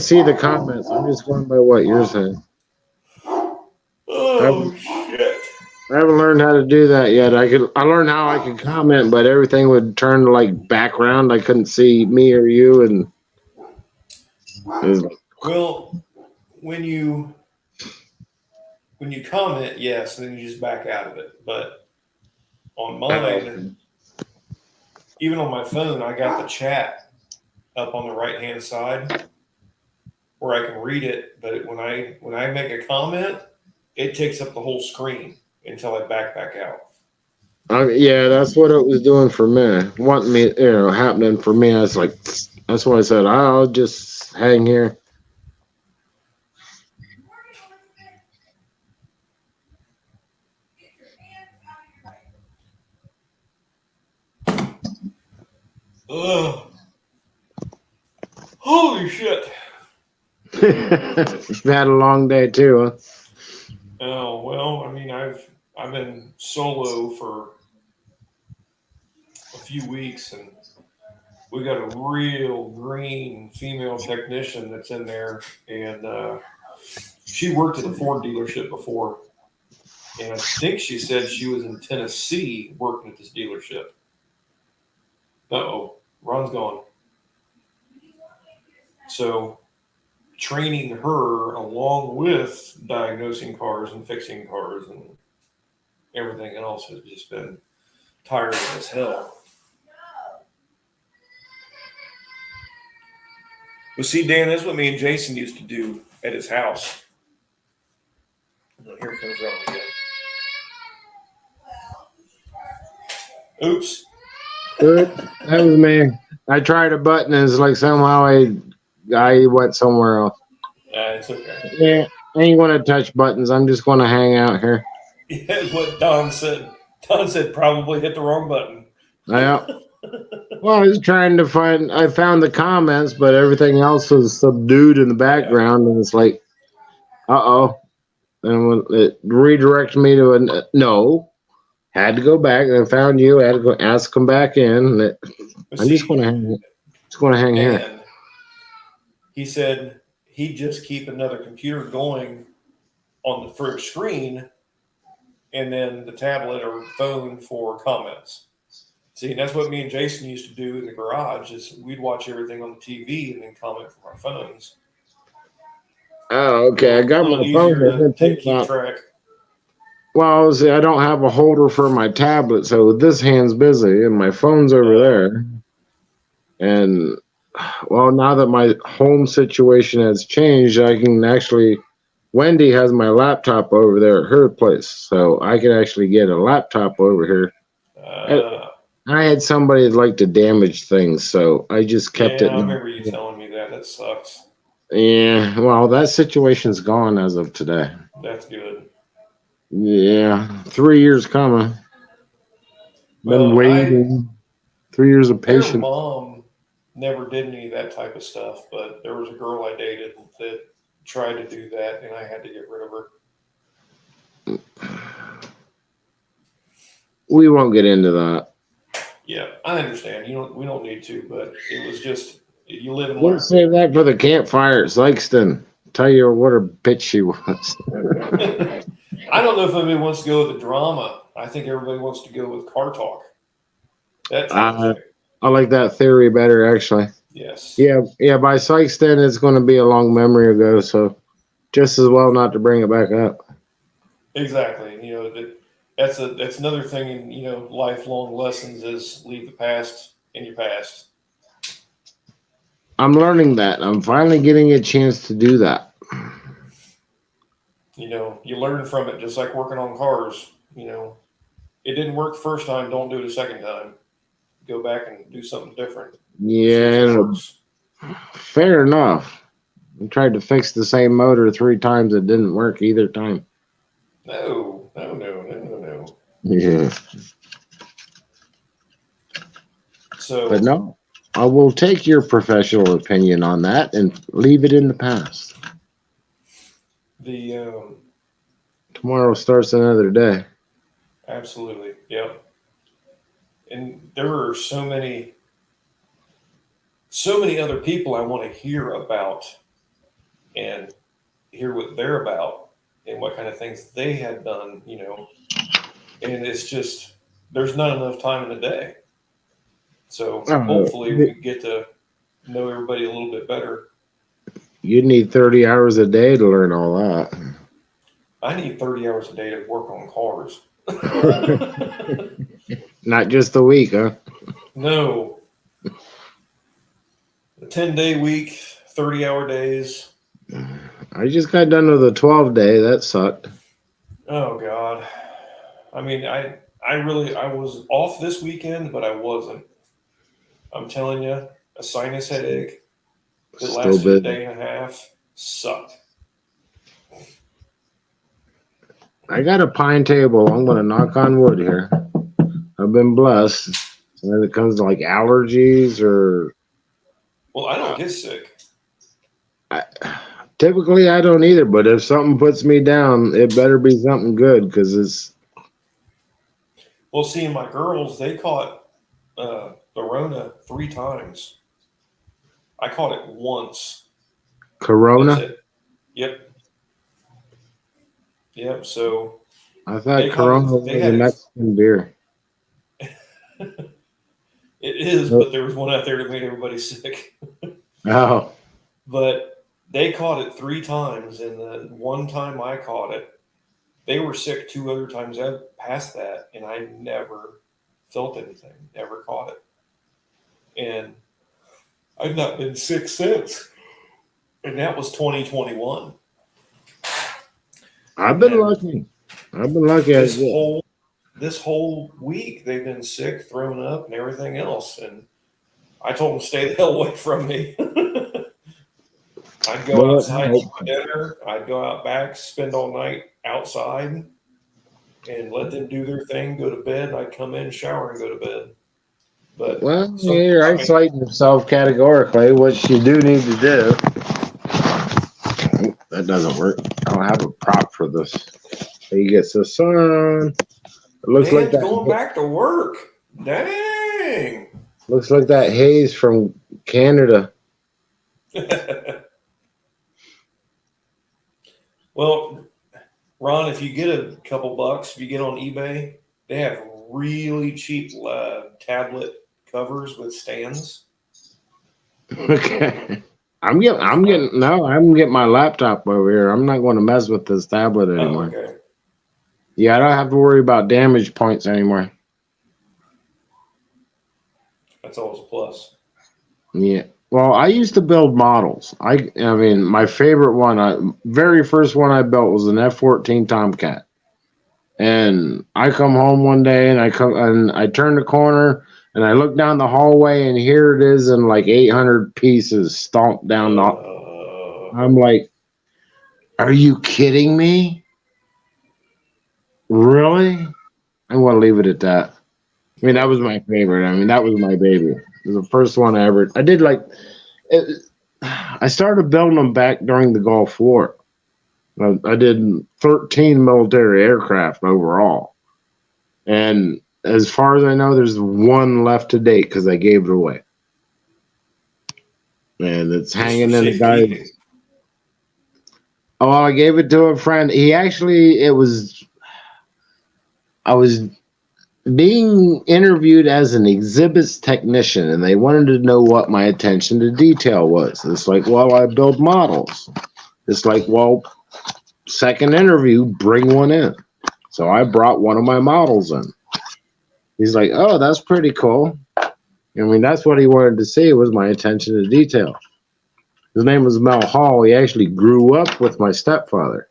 see the comments. I'm just going by what you're saying. Oh, shit. I haven't learned how to do that yet. I learned how I could comment, but everything would turn to like background. I couldn't see me or you, and it was like, Well, when you comment, yes, then you just back out of it. But on mine, even on my phone, I got the chat up on the right hand side where I can read it. But when I make a comment, it takes up the whole screen until I back out. yeah, that's what it was doing for me. Wanting me, happening for me. I was like, that's why I said I'll just hang here. Ugh. Holy shit. You've had a long day too, huh? Oh, well, I mean, I've been solo for a few weeks, and we got a real green female technician that's in there, and she worked at a Ford dealership before, and I think she said she was in Tennessee working at this dealership. Uh-oh, Ron's gone. So training her along with diagnosing cars and fixing cars and everything else has just been tiring as hell. Well, see, Dan, that's what me and Jason used to do at his house. Oh, here comes Ron again. Oops. That was me. I tried a button and it's like somehow I went somewhere else. It's okay. Yeah, I ain't gonna touch buttons. I'm just gonna hang out here. Yeah, that's what Don said. Don said probably hit the wrong button. Yeah. Well, I was trying to find. I found the comments, but everything else was subdued in the background, and it's like, uh-oh. And when it redirected me to a no. Had to go back, and I found you. I had to go ask them back in. I'm just going to hang here. And he said he'd just keep another computer going on the first screen, and then the tablet or phone for comments. See, and that's what me and Jason used to do in the garage. Is we'd watch everything on the TV and then comment from our phones. Oh, okay. I got my phone. To keep track. Well, see, I don't have a holder for my tablet, so this hand's busy, and my phone's over there. And, well, now that my home situation has changed, I can actually, Wendy has my laptop over there at her place, so I can actually get a laptop over here. I had somebody that liked to damage things, so I just kept it. I remember you telling me that. That sucks. Yeah, well, that situation's gone as of today. That's good. Yeah, 3 years coming. Been Well, waiting. 3 years of their patience. mom never did any of that type of stuff, but there was a girl I dated that tried to do that, and I had to get rid of her. We won't get into that. Yeah, I understand. We don't need to, but it was just you live and We'll learn. save that for the campfire at Sykeston. Tell you what a bitch she was. I don't know if anybody wants to go with the drama. I think everybody wants to go with car talk. That type of thing. I like that theory better, actually. Yes. Yeah. By Sykeston, it's going to be a long memory ago, so just as well not to bring it back up. Exactly. That's another thing in lifelong lessons is leave the past in your past. I'm learning that. I'm finally getting a chance to do that. You learn from it, just like working on cars. It didn't work the first time. Don't do it a second time. Go back and do something different. See if it Yeah, works. fair enough. I tried to fix the same motor 3 times. It didn't work either time. No. Yeah. So, But no, I will take your professional opinion on that and leave it in the past. Tomorrow starts another day. Absolutely, yep. And there are so many other people I want to hear about and hear what they're about and what kind of things they had done, and it's just there's not enough time in the day. So hopefully we get to know everybody a little bit better. You need 30 hours a day to learn all that. I need 30 hours a day to work on cars. Not just a week, huh? No. A 10-day week, 30-hour days. I just got done with a 12-day. That sucked. Oh God. I mean, I was off this weekend, but I wasn't. I'm telling you, a sinus headache that Still lasted a bad. day and a half sucked. I got a pine table. I'm going to knock on wood here. I've been blessed. When it comes to like allergies or Well, I don't get sick. typically I don't either, but if something puts me down, it better be something good because it's. Well, seeing my girls, they caught the Rona 3 times. I caught it once. Corona? That's it. Yep. So I thought they Corona caught it- was they a had it. Mexican beer. It is, but there was one out there that made everybody sick. Oh, But they caught it 3 times, and the one time I caught it, they were sick 2 other times past that, and I never felt anything, never caught it. And I've not been sick since. And that was 2021. I've been lucky. This whole week they've been sick, thrown up, and everything else. And I told them to stay the hell away from me. I'd go outside, eat my dinner. I'd go out back, spend all night outside, and let them do their thing. Go to bed. I'd come in, shower, and go to bed. But You're isolating yourself categorically, which you do need to do. That doesn't work. I don't have a prop for this. He gets the sun. It looks like that. Going back to work. Dang. Looks like that haze from Canada. Well, Ron, if you get a couple bucks, if you get on eBay, they have really cheap tablet covers with stands. Okay. I'm getting my laptop over here. I'm not going to mess with this tablet anymore. Oh, okay. Yeah, I don't have to worry about damage points anymore. That's always a plus. Yeah. Well, I used to build models. I mean, my favorite one, very first one I built was an F-14 Tomcat. And I come home one day and I turn the corner and I look down the hallway and here it is in like 800 pieces stomped down. I'm like, are you kidding me? Really? I want to leave it at that. I mean, that was my favorite. I mean, that was my baby. It was the first one I ever. I did like. It, I started building them back during the Gulf War. I did 13 military aircraft overall, and as far as I know, there's one left to date because I gave it away, and it's Just for hanging in the safekeeping. guy's. Oh, I gave it to a friend. He actually, it was. I was being interviewed as an exhibits technician, and they wanted to know what my attention to detail was. It's like, well, I build models. It's like, well, second interview, bring one in. So I brought one of my models in. He's like, oh, that's pretty cool. I mean, that's what he wanted to see was my attention to detail. His name was Mel Hall. He actually grew up with my stepfather.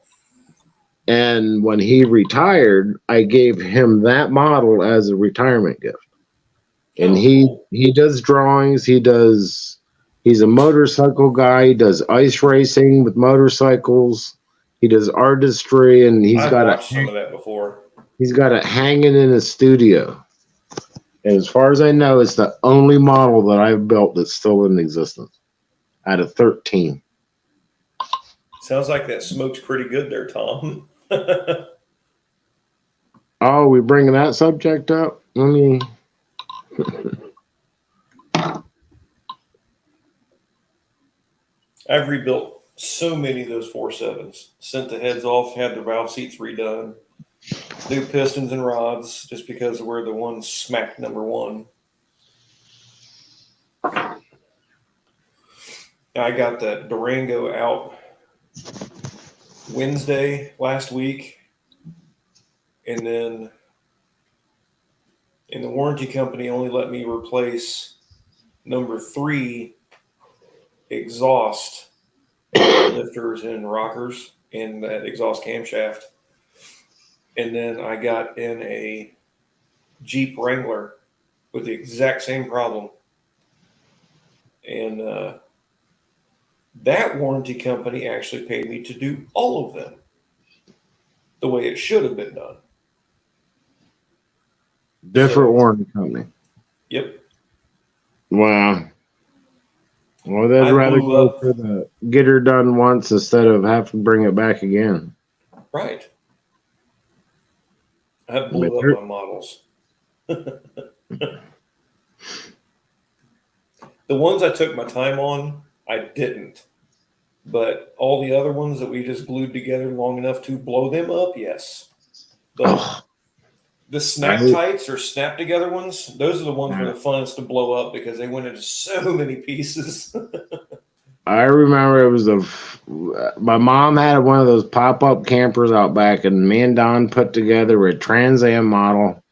And when he retired, I gave him that model as a retirement gift. And Oh, cool. he does drawings. He's a motorcycle guy. He does ice racing with motorcycles. He does artistry, and I've watched some of that before. he's got it hanging in his studio. And as far as I know, it's the only model that I've built that's still in existence out of 13. Sounds like that smoke's pretty good there, Tom. Oh, we bringing that subject up? Let me. I've rebuilt so many of those 4.7s. Sent the heads off, had the valve seats redone, new pistons and rods, just because we're the ones smacked number one. I got that Durango out Wednesday last week, and then the warranty company only let me replace number 3 exhaust lifters and rockers and that exhaust camshaft. And then I got in a Jeep Wrangler with the exact same problem. And that warranty company actually paid me to do all of them the way it should have been done. Different So, warranty company. Yep. Wow. Well, they'd I rather blew go up. for the get her done once instead of have to bring it back again. Right. I But blew up they're- my models. The ones I took my time on, I didn't. But all the other ones that we just glued together long enough to blow them up, yes. But the snap tights or snap together ones, those are the ones that are the funnest to blow up because they went into so many pieces. I remember it was my mom had one of those pop-up campers out back, and me and Don put together a Trans Am model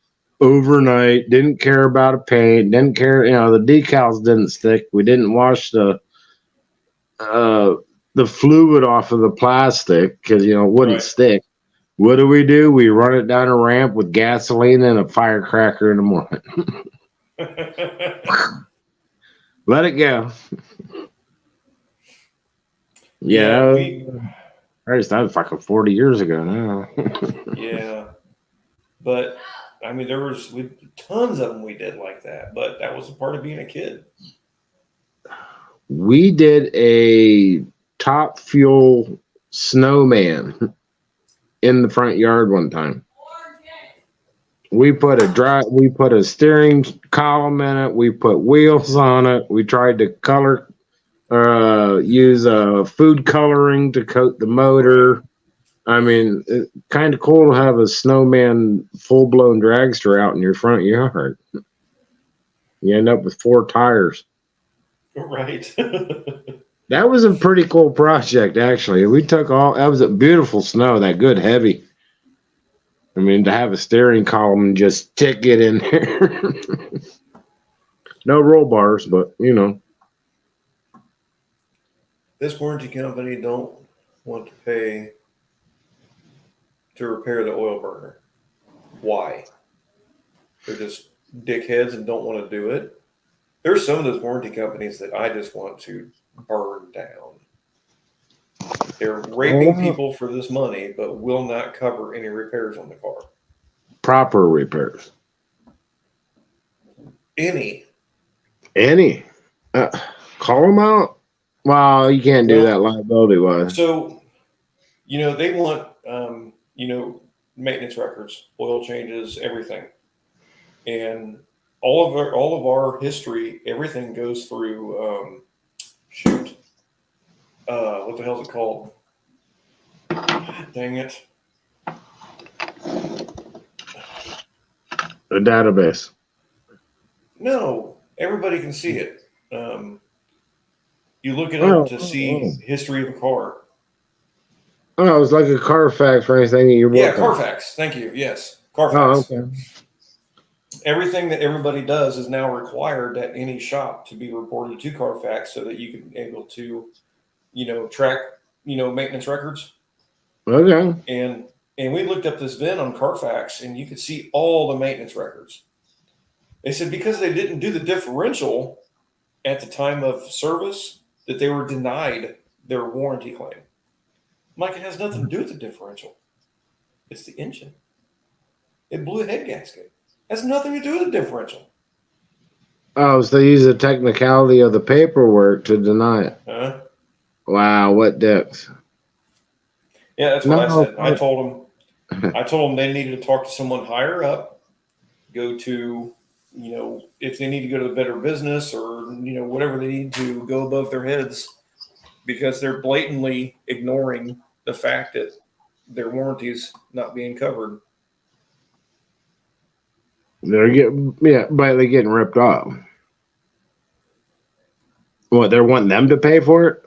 overnight. Didn't care about a paint. Didn't care, the decals didn't stick. We didn't wash the fluid off of the plastic because it wouldn't Right. stick. What do? We run it down a ramp with gasoline and a firecracker in the morning. Let it go. Yeah, that was fucking 40 years ago now. Yeah. But I mean, there was tons of them we did like that, but that was a part of being a kid. We did a Top Fuel snowman in the front yard one time. We put a steering column in it. We put wheels on it. We tried to use food coloring to coat the motor. I mean, it's kind of cool to have a snowman full-blown dragster out in your front yard. You end up with 4 tires. Right. That was a pretty cool project, actually. That was a beautiful snow, that good heavy. I mean, to have a steering column and just stick it in there. No roll bars, but This warranty company don't want to pay to repair the oil burner. Why? They're just dickheads and don't want to do it. There's some of those warranty companies that I just want to burn down. They're raping people for this money, but will not cover any repairs on the car. proper repairs? Any. Any? Call them out. Well, you can't do that liability wise. So, they want, maintenance records, oil changes, everything. And all of our history, everything goes through, what the hell is it called? Dang it. A database. No, everybody can see it. You look it up to see history of a car. Oh, it was like a Carfax for anything you're working. Yeah, Carfax. Thank you. Yes, Carfax. Oh, okay. Everything that everybody does is now required at any shop to be reported to Carfax so that you can be able to, track, maintenance records. Okay. And we looked up this VIN on Carfax and you could see all the maintenance records. They said because they didn't do the differential at the time of service that they were denied their warranty claim. Mike, it has nothing to do with the differential. It's the engine. It blew a head gasket. It has nothing to do with the differential. Oh, so they use the technicality of the paperwork to deny it. Huh? Wow, what dicks. Yeah, that's what I said. I told them they needed to talk to someone higher up, go to, if they need to go to the Better Business or, whatever they need to go above their heads because they're blatantly ignoring the fact that their warranty's not being covered. They're getting ripped off. What, they're wanting them to pay for it?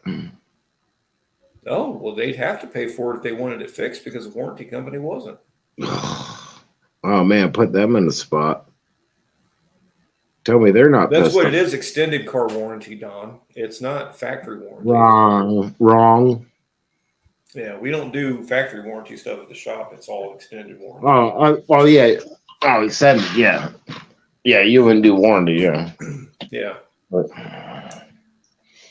Oh, well, they'd have to pay for it if they wanted it fixed because the warranty company wasn't. Oh, man, put them in the spot. Tell me they're not. That's what it is, extended car warranty, Don. It's not factory warranty. Wrong. Yeah, we don't do factory warranty stuff at the shop. It's all extended warranty. Oh, yeah. Oh, extended, yeah. Yeah, you wouldn't do warranty, yeah. Yeah. But,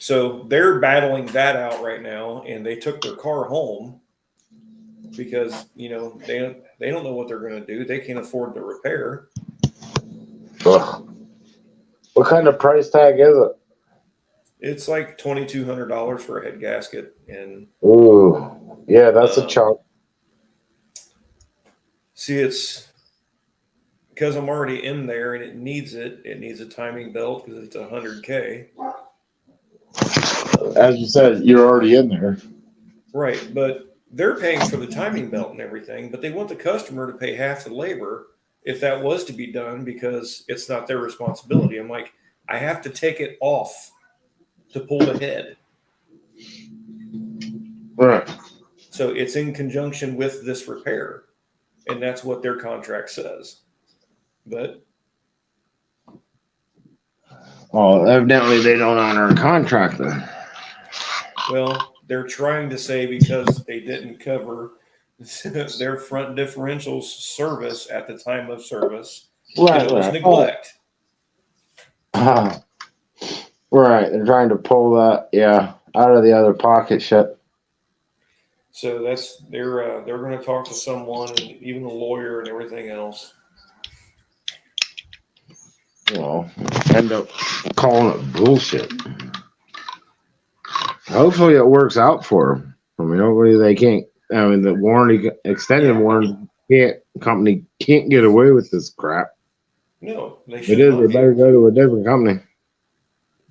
so they're battling that out right now, and they took their car home because they don't know what they're going to do. They can't afford the repair. ugh. What kind of price tag is it? It's like $2,200 for a head gasket, and Ooh, yeah, that's a chunk. See, it's because I'm already in there, and it needs a timing belt because it's $100K. As you said, you're already in there. Right, but they're paying for the timing belt and everything, but they want the customer to pay half the labor if that was to be done because it's not their responsibility. I'm like, I have to take it off to pull the head. Right. So it's in conjunction with this repair, and that's what their contract says. But Well, evidently they don't honor a contract then. well, they're trying to say because they didn't cover their front differentials service at the time of service, it was neglect. Right, they're trying to pull that, out of the other pocket shit. So they're going to talk to someone, and even a lawyer and everything else. End up calling it bullshit. Hopefully it works out for them. I mean, hopefully they can't. I mean, the warranty, extended warranty company can't get away with this crap. No, they If should. it is, they better go to a different company.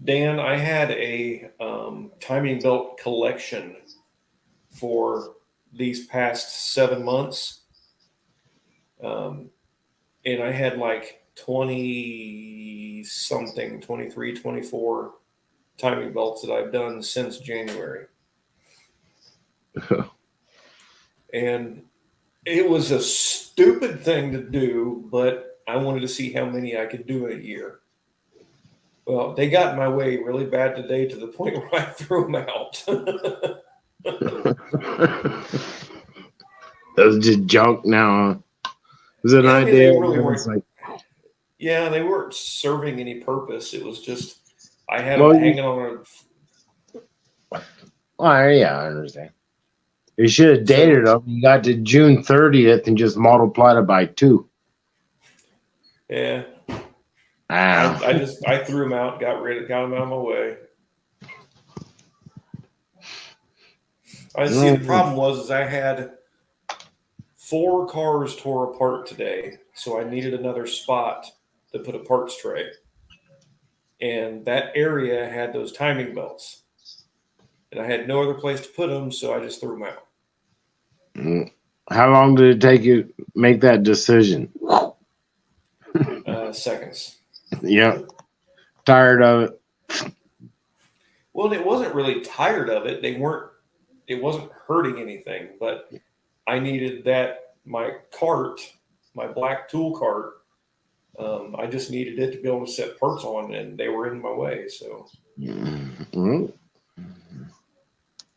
Dan, I had a timing belt collection for these past 7 months. And I had like 20 something, 23, 24 timing belts that I've done since January. And it was a stupid thing to do, but I wanted to see how many I could do in a year. Well, they got in my way really bad today to the point where I threw them out. That's just junk now. Is it an idea? They really weren't, they weren't serving any purpose. It was just I had them hanging on a. Oh, yeah, I understand. You should have dated them. You got to June 30th and just multiplied it by 2. Yeah. Ah, I threw them out, got them out of my way. I see the problem was I had 4 cars tore apart today, so I needed another spot to put a parts tray. And that area had those timing belts. And I had no other place to put them, so I just threw them out. How long did it take you to make that decision? Seconds. Yep. Tired of it. Well, it wasn't really tired of it. It wasn't hurting anything, but I needed my cart, my black tool cart. I just needed it to be able to set parts on, and they were in my way. So,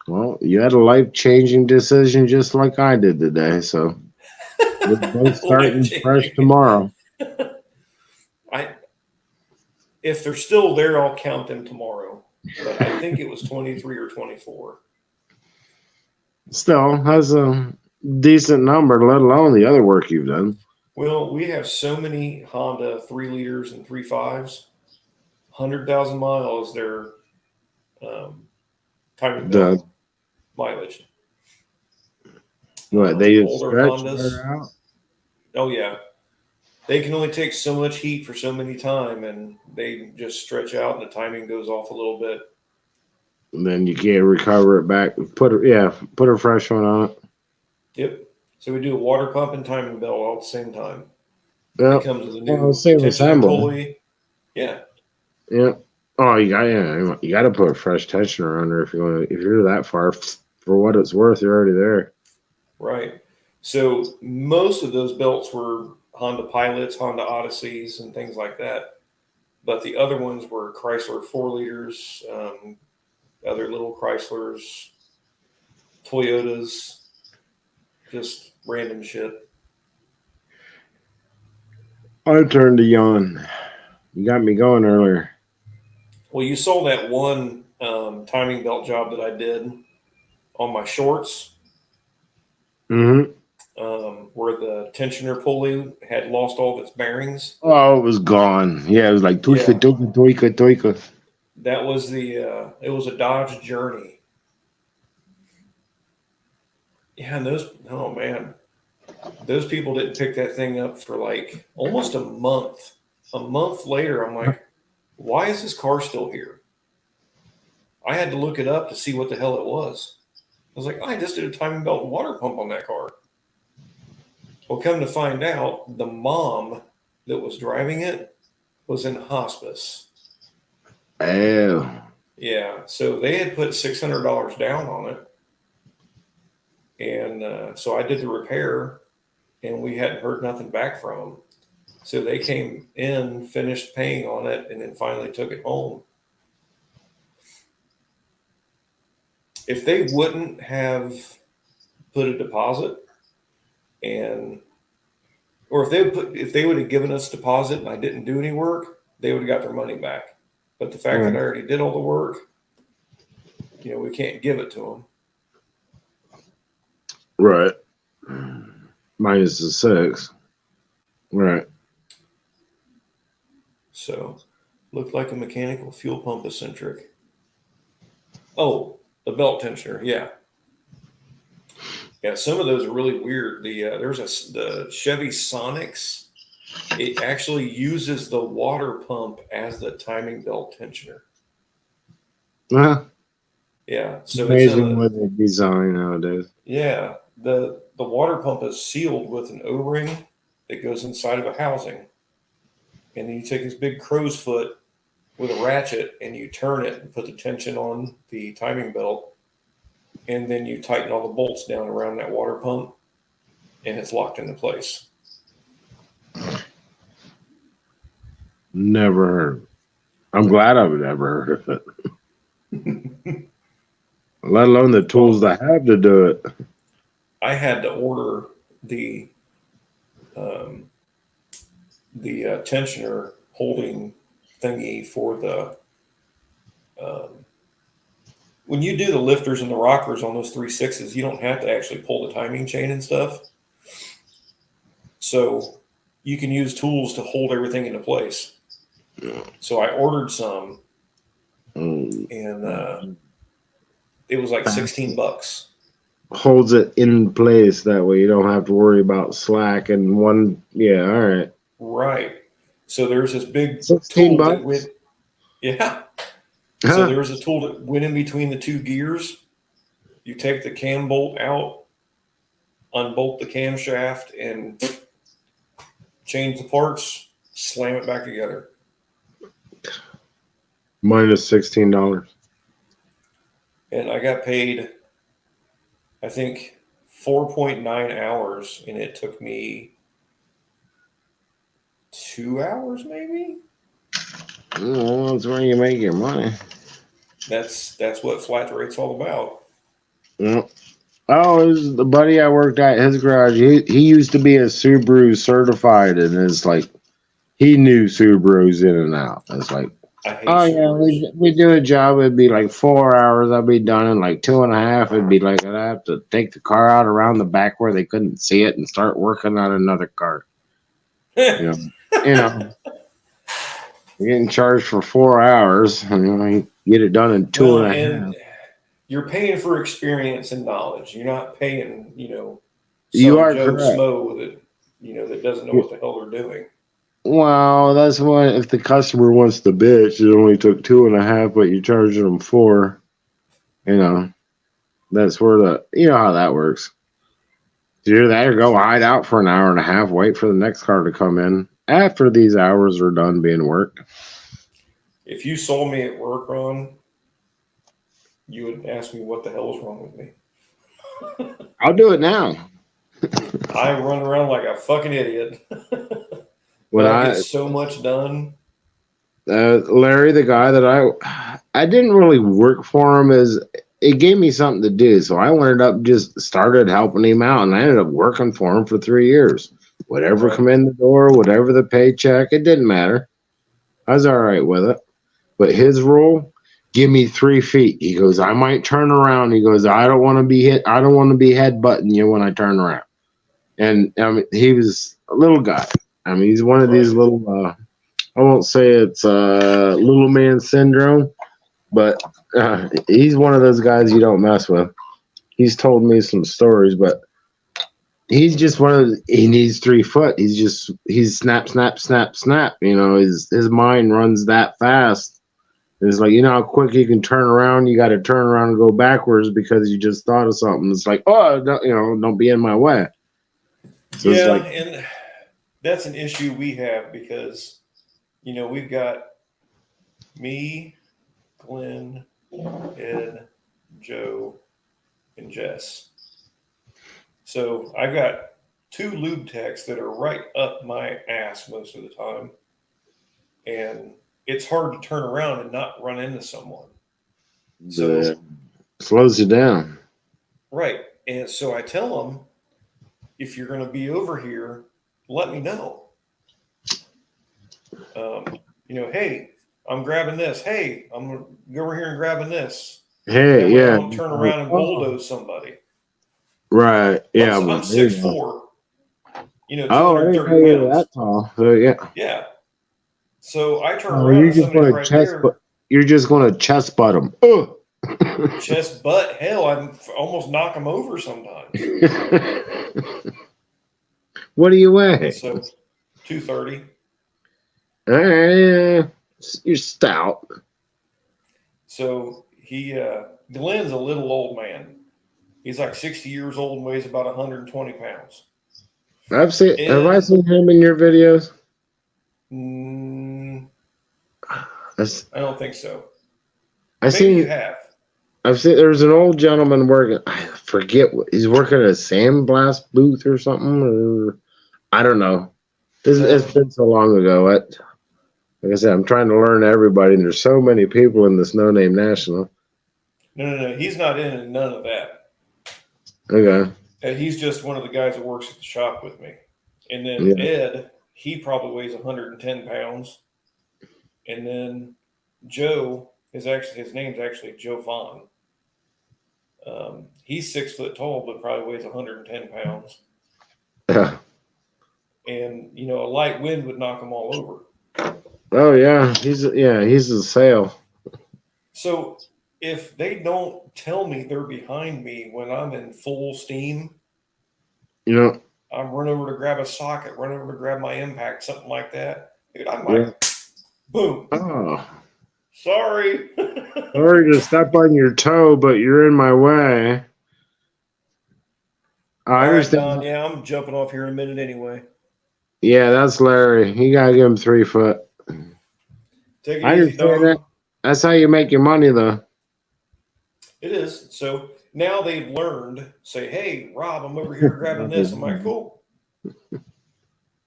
well, you had a life-changing decision just like I did today. So we're both starting fresh tomorrow. If they're still there, I'll count them tomorrow. But I think it was 23 or 24. Still, that's a decent number, let alone the other work you've done. Well, we have so many Honda 3 liters and 3.5s. 100,000 miles their timing belt mileage. What, they older stretch Hondas. out? Oh yeah, they can only take so much heat for so many time, and they just stretch out, and the timing goes off a little bit. And then you can't recover it back. Put a fresh one on it. Yep. So we do a water pump and timing belt all at the same time. Yep. It comes with a new same tensioner assembly. pulley. Yeah. Yeah. Oh, you got to put a fresh tensioner under if you're that far. For what it's worth, you're already there. Right. So most of those belts were Honda Pilots, Honda Odysseys, and things like that. But the other ones were Chrysler 4 liters, other little Chryslers, Toyotas, just random shit. I turned to yawn. You got me going earlier. Well, you saw that one timing belt job that I did on my shorts. Mm-hmm. Where the tensioner pulley had lost all of its bearings. Oh, it was gone. Yeah, it was like toika. That was it was a Dodge Journey. Yeah, and those people didn't pick that thing up for like almost a month. A month later, I'm like, why is this car still here? I had to look it up to see what the hell it was. I was like, I just did a timing belt and water pump on that car. Well, come to find out, the mom that was driving it was in hospice. Oh. Yeah, so they had put $600 down on it. And so I did the repair, and we hadn't heard nothing back from them. So they came in, finished paying on it, and then finally took it home. If they wouldn't have put a deposit, or if they would have given us a deposit and I didn't do any work, they would have got their money back. But the fact that I already did all the work, we can't give it to them. Right. Minus the 6. Right. So, looked like a mechanical fuel pump eccentric. Oh, the belt tensioner, yeah. Yeah, some of those are really weird. The Chevy Sonics. It actually uses the water pump as the timing belt tensioner. Yeah, so amazing what they design nowadays. Yeah, the water pump is sealed with an O-ring that goes inside of a housing, and then you take this big crow's foot with a ratchet and you turn it and put the tension on the timing belt, and then you tighten all the bolts down around that water pump, and it's locked into place. Never heard. I'm glad I've never heard of it. Let alone the tools I have to do it. I had to order the tensioner holding thingy for the when you do the lifters and the rockers on those 3.6s, you don't have to actually pull the timing chain and stuff. So you can use tools to hold everything into place. Yeah. So I ordered some, Mm. and it was like $16. Holds it in place that way you don't have to worry about slack and one. Yeah, all right. Right. So there's this big 16 tool that bucks. went, yeah. So there was a tool that went in between the two gears. You take the cam bolt out, unbolt the camshaft, and change the parts, slam it back together. Minus $16. And I got paid, I think, 4.9 hours, and it took me 2 hours, maybe. Well, that's where you make your money. That's what flat rate's all about. Yeah. Oh, it was the buddy I worked at his garage. He used to be a Subaru certified, and it's like he knew Subarus in and out. It's like, I hate oh yeah, Subarus. we do a job. It'd be like 4 hours. I'd be done in like 2.5. It'd be like I'd have to take the car out around the back where they couldn't see it and start working on another car. You know, you're getting charged for 4 hours. You get it done in two Well, and a half. and you're paying for experience and knowledge. You're not paying, You some are Joe correct. Smo that doesn't know what the hell they're doing. Well, that's why if the customer wants to bitch, it only took 2.5, but you're charging them 4. That's where you know how that works. Do that or go hide out for an hour and a half, wait for the next car to come in after these hours are done being worked. If you saw me at work, Ron, you would ask me what the hell is wrong with me. I'll do it now. I run around like a fucking idiot. When but I get so much done. Larry, the guy that I didn't really work for him, is it gave me something to do, so I ended up just started helping him out, and I ended up working for him for 3 years. Whatever come in the door, whatever the paycheck, it didn't matter. I was all right with it. But his rule, give me 3 feet. He goes, I might turn around. He goes, I don't want to be hit. I don't want to be headbutting you when I turn around. And I mean, he was a little guy. I mean, he's one of these little. I won't say it's little man syndrome, but he's one of those guys you don't mess with. He's told me some stories, but he's just one of he needs 3 foot. He's snap, snap, snap, snap. His mind runs that fast. It's like, how quick you can turn around. You got to turn around and go backwards because you just thought of something. It's like, oh, don't be in my way. So yeah, it's like, and that's an issue we have because, we've got me, Glenn, Ed, Joe, and Jess. So I've got 2 lube techs that are right up my ass most of the time. And it's hard to turn around and not run into someone. So slows you down. Right. And so I tell them, if you're going to be over here, let me know. Hey, I'm grabbing this. Hey, I'm going to go over here and grabbing this. Hey, yeah. I don't turn around and bulldoze somebody. Right. Yeah. I'm 6'4". I 230 didn't know you were pounds. that tall. So yeah. Yeah. So I turn around and somebody's right there. You're just going to chest butt them. Chest butt. Hell, I almost knock them over sometimes. What do you weigh? So 230. You're stout. So Glenn's a little old man. He's like 60 years old and weighs about 120 pounds. Have I seen him in your videos? I don't think so. You have. I've seen there's an old gentleman working. I forget what he's working at a sandblast booth or something. Or, I don't know. It's been so long ago. Like I said, I'm trying to learn everybody, and there's so many people in this No Name National. No. He's not in none of that. Okay. He's just one of the guys that works at the shop with me. And then Ed, he probably weighs 110 pounds. And then Joe his name's actually Joe Vaughn. He's 6 foot tall, but probably weighs 110 pounds. Yeah. and you know, a light wind would knock them all over. Oh yeah, he's a sail. So if they don't tell me they're behind me when I'm in full steam, You know, I'm run over to grab a socket, run over to grab my impact, something like that. Dude, I'm yeah. like, boom, Oh, sorry. sorry to step on your toe, but you're in my way. I All right, understand. Don. Yeah, I'm jumping off here in a minute anyway. Yeah, that's Larry. You gotta give him 3 foot. Take it I easy, understand Don. that. That's how you make your money, though. It is. So now they've learned, say, hey, Rob, I'm over here grabbing this. I'm like, cool.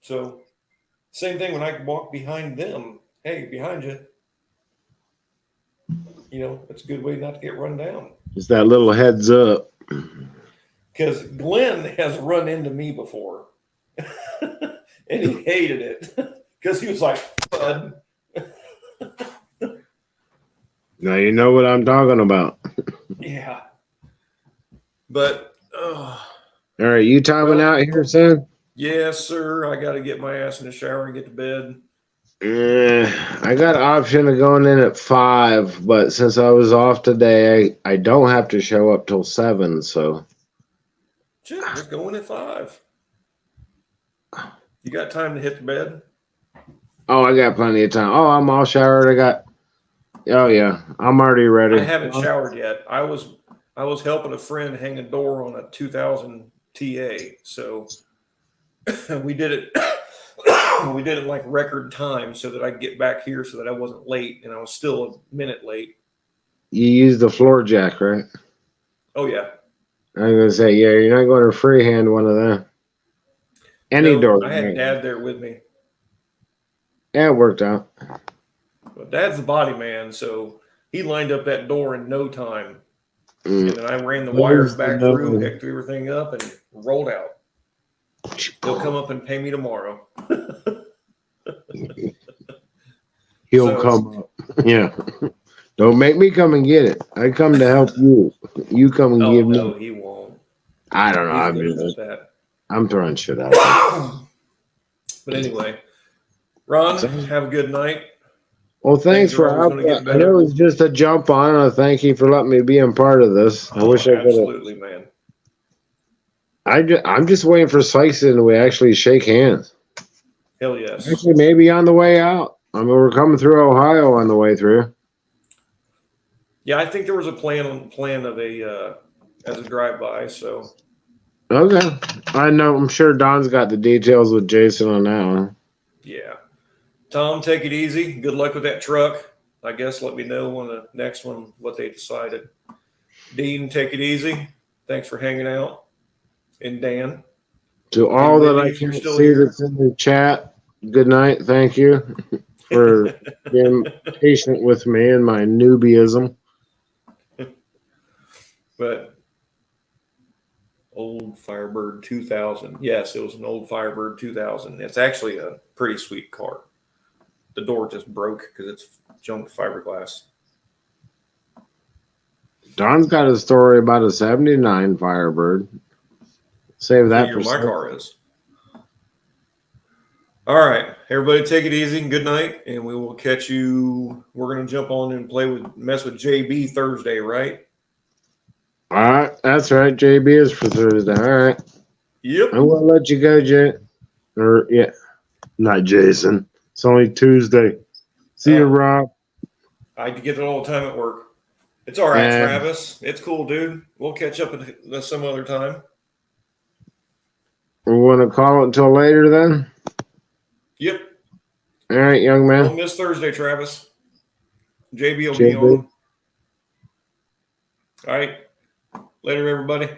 So same thing when I walk behind them. Hey, behind you. You know, it's a good way not to get run down. Just that little heads up. Because Glenn has run into me before. And he hated it. Because he was like, bud. Now you know what I'm talking about. Yeah. But, All right, you timing out here, son? yes, sir. I got to get my ass in the shower and get to bed. I got an option of going in at 5, but since I was off today, I don't have to show up till 7. So Shit, just go in at 5. You got time to hit the bed? oh, I got plenty of time. Oh, I'm all showered. Oh yeah, I'm already ready. I haven't showered yet. I was helping a friend hang a door on a 2000 TA, so we did it. We did it like record time so that I could get back here so that I wasn't late, and I was still a minute late. You use the floor jack, right? Oh yeah. I was gonna say, yeah, you're not going to freehand one of them. Any No, door. I had right? Dad there with me. Yeah, it worked out. But Dad's the body man, so he lined up that door in no time. Mm. And then I ran the wires back through, hooked everything up, and rolled out. He'll come up and pay me tomorrow. He'll come up. Yeah. Don't make me come and get it. I come to help you. You come and Oh give no, me. he won't. I don't know. He's good about that. I'm throwing shit out there. But anyway, Ron, have a good night. Well, thanks Things are for always gonna get I know better. it was just a jump on. Thank you for letting me be a part of this. I wish I could have. Absolutely, man. I'm just waiting for Sykes and we actually shake hands. Hell yes. Actually, maybe on the way out. I mean, we're coming through Ohio on the way through. Yeah, I think there was a plan of a as a drive by. So Okay. I know. I'm sure Don's got the details with Jason on that one. yeah. Tom, take it easy. Good luck with that truck. I guess let me know on the next one what they decided. Dean, take it easy. Thanks for hanging out. And Dan. To all that Whitney, I if you're can still see here. that's in the chat, good night. Thank you for being patient with me and my newbieism. But old Firebird 2000. Yes, it was an old Firebird 2000. It's actually a pretty sweet car. The door just broke because it's junk fiberglass. Don's got a story about a 79 Firebird. Save that for My car is. All right, everybody, take it easy. Good night, and we will catch you. We're gonna jump on and mess with JB Thursday, right? All right, that's right. JB is for Thursday. All right, Yep. I'm gonna let you go, Jay. Or yeah, not Jason. It's only Tuesday. See you, Rob. I get it all the time at work. It's all right, And- Travis. It's cool, dude. We'll catch up at some other time. We're gonna call it until later then. Yep. All right, young man. Don't miss Thursday, Travis. JB will JB. be on. All right. Later, everybody.